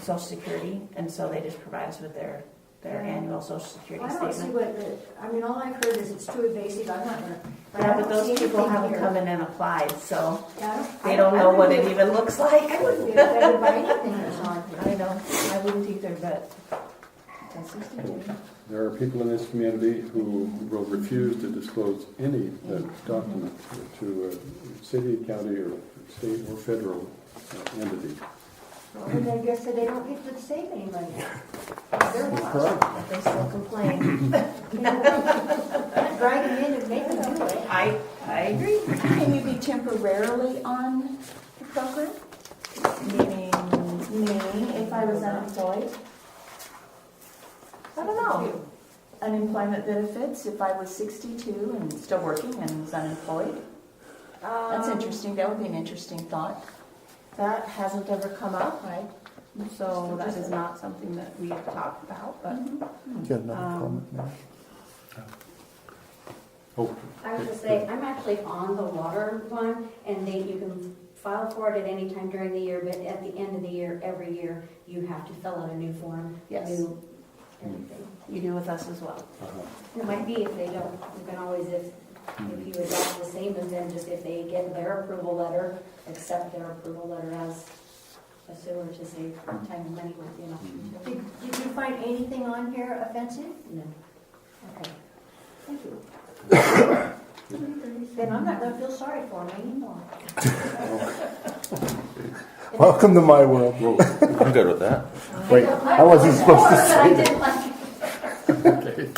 Social Security, and so they just provide us with their annual Social Security I don't see statement. all I've heard is it's too invasive, I'm not gonna. Yeah, but those people anything haven't here. come in and applied, so Yeah, they don't know what it even looks like. I wouldn't be offended by anything that's on here. I know, I wouldn't either, but that's 62. There are people in this community who will refuse to disclose any document to a city, county, or state or federal entity. Well, and I guess that they don't get to save any money. They're lost. Correct. But they still complain. Drag them in and make them do it. I agree. Can you be temporarily on the program? Meaning if I was unemployed? I don't know. Unemployment benefits if I was 62 and still working and was unemployed? That's interesting. That would be an interesting thought. That hasn't ever come up, Right. so that is not something that we've talked about, but Got another comment now? Oh, I was gonna say, I'm actually on the water one, and you can file for it at any time during the year, but at the end of the year, every year, you have to fill out a new form. Yes. New everything. you do with us as well. It might be if they don't, you can always, if you adopt the same as them, just if they get their approval letter, accept their approval letter as a sewer to save time and money with, Did you find anything on here offensive? No. Okay. Thank you. Then I'm not gonna feel sorry for them anymore. Welcome to my world. I'm good with that. Wait, I wasn't supposed to say that. okay.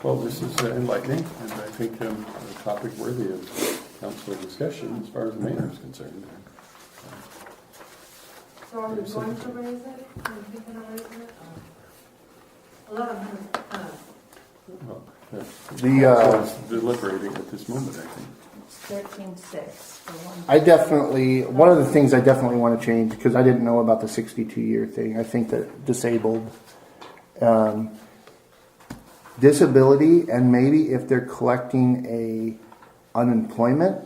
Well, this is enlightening, and I think a topic worthy of council discussion as far as the mayor is concerned. So are we going to raise it? Are we thinking of raising it? 1100. Well, The, it's deliberating at this moment, I think. It's 13.6 for one. one of the things I definitely want to change, because I didn't know about the 62-year thing. I think that disabled, disability, and maybe if they're collecting a unemployment,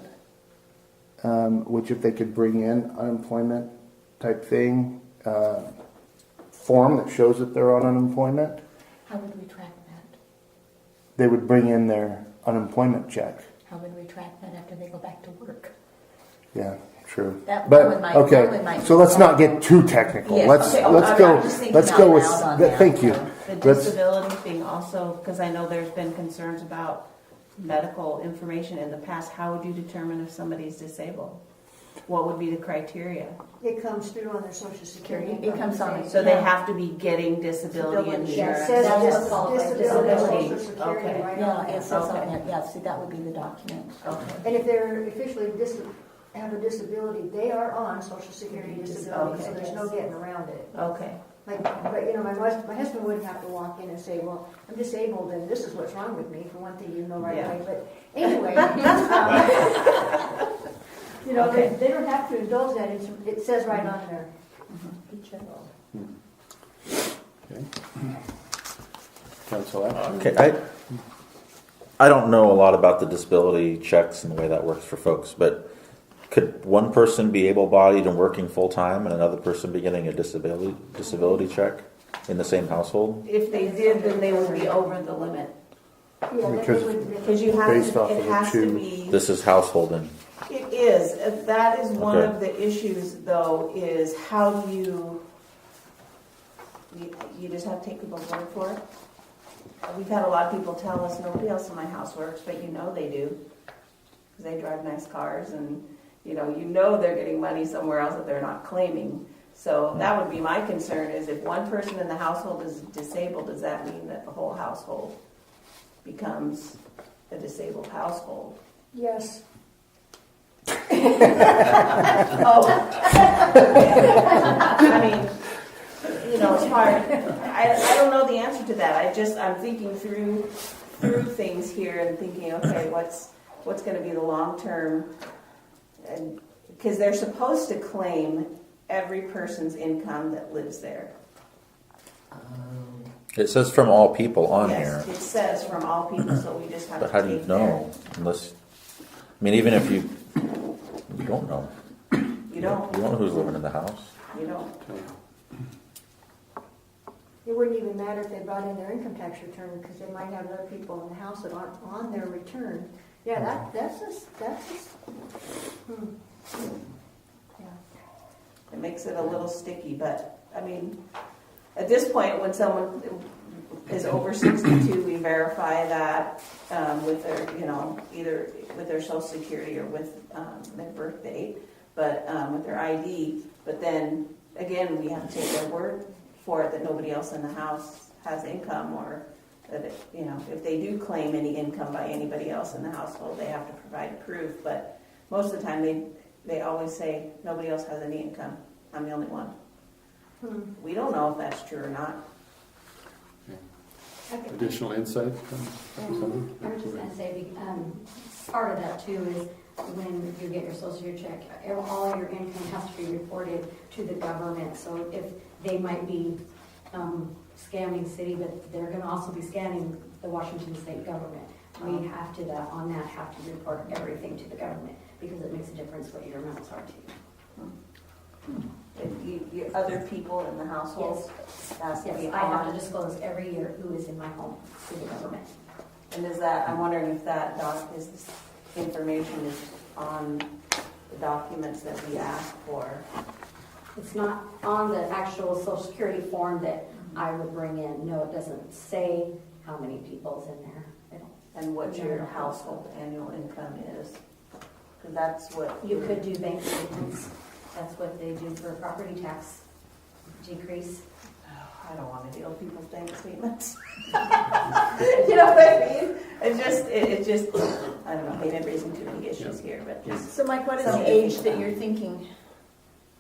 which if they could bring in unemployment type thing, form that shows that they're on unemployment, How would we track that? they would bring in their unemployment check. How would we track that after they go back to work? Yeah, true. That But one might- okay, that one might so be let's better. not get too technical. Yes, Let's okay. let's I'm go. just thinking Let's out go with. loud on that. Thank you. The Let's- disability thing also, because I know there's been concerns about medical information in the past. How would you determine if somebody's disabled? What would be the criteria? It comes through on their social security. It comes on. So they have to be getting disability Yeah, it insurance. says That's dis- what qualifies disability, disability. social security Okay. right Yeah, on it there. says Okay. on there. Yeah, see, that would be the document. Okay. And if they're officially have a disability, they are on social security disability, so Okay. there's no getting around it. Okay. Like, but my husband wouldn't have to walk in and say, well, I'm disabled and this is what's wrong with me, for one thing, you know right Yeah. away, but anyway. Okay. They don't have to indulge that, it says right on there. Each of them. Okay. Council action. Okay, I don't know a lot about the disability checks and the way that works for folks, but could one person be able-bodied and working full-time and another person be getting a disability check in the same household? If they did, then they would be over the limit. Yeah, Because- Because you have Based off to, of it the has two. to be. This is householding. It is. That is one Okay. of the issues, though, is how do you just have to take people's word for it? We've had a lot of people tell us, nobody else in my house works, but you know they do. Because they drive nice cars and, you know they're getting money somewhere else that they're not claiming. So that would be my concern, is if one person in the household is disabled, does that mean that the whole household becomes a disabled household? Yes. Oh. I mean, it's hard. I don't know the answer to that. I'm thinking through things here and thinking, okay, what's going to be the long term? And because they're supposed to claim every person's income that lives there. It says from all people on Yes, here. it says from all people, so we just have to But how do you take know? Unless, I mean, even if you don't know. their- You don't, You don't know who's living in the house. you don't. It wouldn't even matter if they brought in their income tax return, because they might have other people in the house that aren't on their return. Yeah, that's just, Yeah. It makes it a little sticky, but, I mean, at this point, when someone is over 62, we verify that with their, either with their social security or with their birth date, but with their ID. But then, again, we have to take their word for it that nobody else in the house has income, or that, if they do claim any income by anybody else in the household, they have to provide proof. But most of the time, they always say, nobody else has any income. I'm the only one. We don't know if that's true or not. Additional insight from someone? I was just gonna say, part of that too is when you get your social security check, all your income has to be reported to the government. So if they might be scamming city, but they're gonna also be scamming the Washington state government. We have to, have to report everything to the government, because it makes a difference what your amounts are too. If other people in the household has to be Yes, I have to on. disclose every year who is in my home to the government. And is that, I'm wondering if that is this information is on the documents that we ask for. It's not on the actual social security form that I would bring in. No, it doesn't say how many people's in there. I don't. And what your household annual income is. Because that's what. You could do bank statements. That's what they do for property tax decrease. I don't want to deal with people's bank statements. You know what I mean? It just, I don't know, maybe I'm raising too many issues here, but just. So Mike, what is Some the age people. that you're thinking?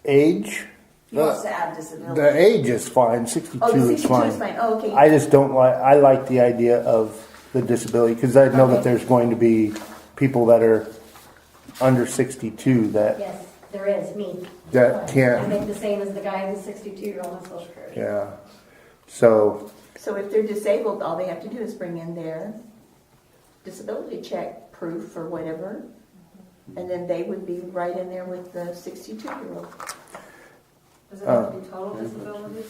Age? He wants to add disability. The age is fine. 62 Oh, the is 62 fine. is fine. Oh, okay. I just don't like. I like the idea of the disability, because I know that there's going to be people that are under 62 that Yes, there is, me. that I can't. make the same as the guy who's 62-year-old on social security. Yeah. So So if they're disabled, all they have to do is bring in their disability check proof or whatever, and then they would be right in there with the 62-year-old. Does it have to be total disability?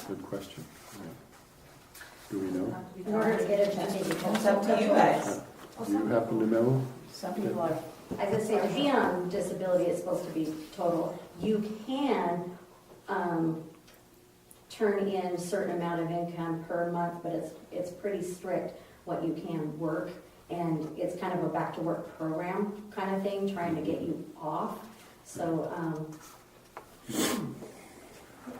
Good question. Yeah. Do we know? Have to be In order to total? get a GTD. It's up to you guys. Do you happen to know? Some people are. I was gonna say, to be on disability, it's supposed to be total. You can turn in a certain amount of income per month, but it's pretty strict what you can work. And it's kind of a back to work program kind of thing, trying to get you off. So,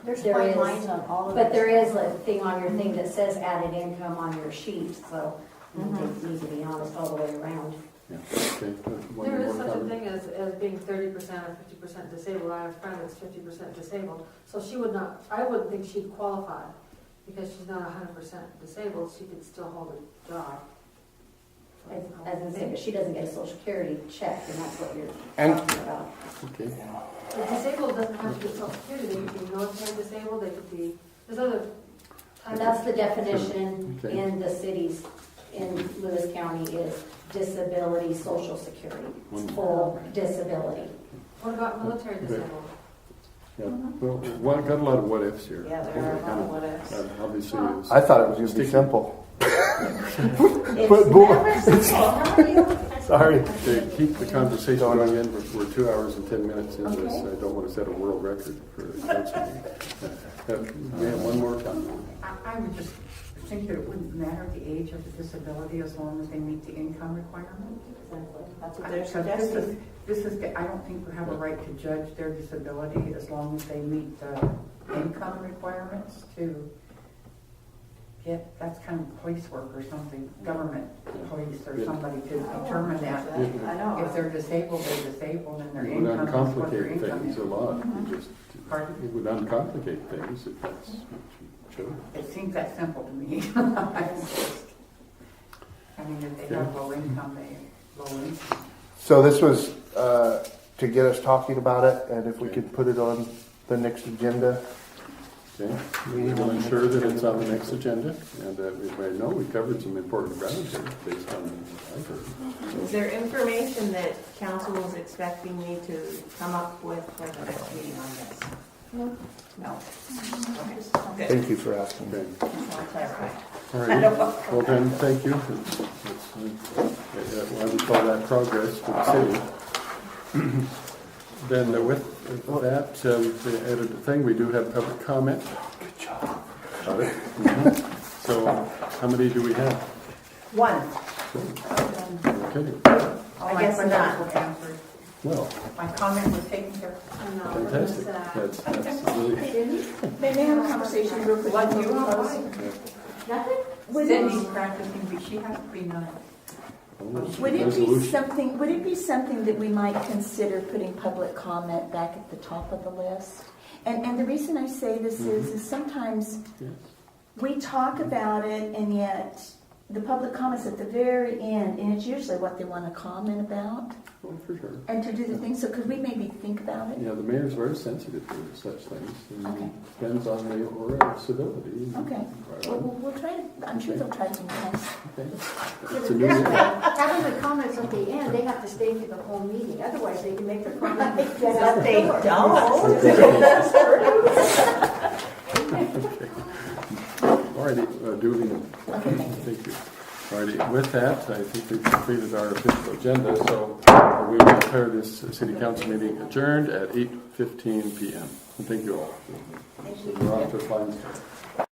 there's There fine is, lines on all of it. but there is a thing on your thing that says added income on your sheet, so you need to be honest all the way around. Yeah. Okay. One There is more such a comment. thing as being 30% or 50% disabled. I have a friend that's 50% disabled, so she would not, I wouldn't think she'd qualify, because she's not 100% disabled, she could still hold a job. As I say, but she doesn't get a social security check, and that's what you're And- talking about. Okay. The disabled doesn't have to be social security, they could be military disabled, they could be, there's other types. That's the definition Okay. in the cities in Lewis County is disability, social security. It's Wonderful. full disability. What about military disabled? Yeah. Well, got a lot of what ifs here. Yeah, there are a lot of what ifs. Obviously, is I thought it was going to be Sticky. simple. It's But boy- never simple, how are you? Sorry. to keep the conversation going in, we're 2 hours and 10 minutes into this. I don't want to set a world record for council meeting. We have one more comment. I would just think that it wouldn't matter the age of the disability as long as they meet the income requirement. That's what they're Because suggesting. this is, I don't think we have a right to judge their disability as long as they meet the income requirements to get, that's kind of police work or something, government police or somebody to determine that. I know. If they're disabled, they're disabled and their It would income is what their uncomplicate income things is. a lot. You just, Pardon? it would uncomplicate things if that's what you chose. It seems that simple to me. I mean, if they have low income, they low income. So this was to get us talking about it, and if we could put it on the next agenda. Okay, we will ensure that it's on the next agenda, and I know we covered some important ground here based on what I've heard. Is there information that council is expecting me to come up with for the next meeting on this? No. Okay. Good. Thank you for asking. Okay. I'll clarify. All right. Well then, thank you. I would call that progress for the city. Then with that, the edited thing, we do have public comment. Good job. Got it? So how many do we have? One. Okay. All I my guess questions not. were answered. Well, My comment was taken care of. fantastic. That's really, May I have a conversation real quick? Let you before we know. close? Nothing? Cindy's practicing, but she has to be nice. Would it be resolution. something, would it be something that we might consider putting public comment back at the top of the list? And the reason I say this is sometimes Yes. we talk about it and yet the public comments at the very end, and it's usually what they want to comment about Oh, for sure. and to do the thing. So could we maybe think about it? Yeah, the mayor's very sensitive to such things. And Okay. depends on the aura of civility. Okay. Well, we'll try to, I'm sure they'll try to be nice. Okay. Yeah, It's but a new this way, having the comments at the end, they have to stay through the whole meeting, otherwise they can make their comment. But they don't. Alrighty, duly noted. Thank you. Alrighty, with that, I think we've completed our official agenda, so we will declare this city council meeting adjourned at 8:15 p.m. And thank you all. Thank you. We're on to fine stuff.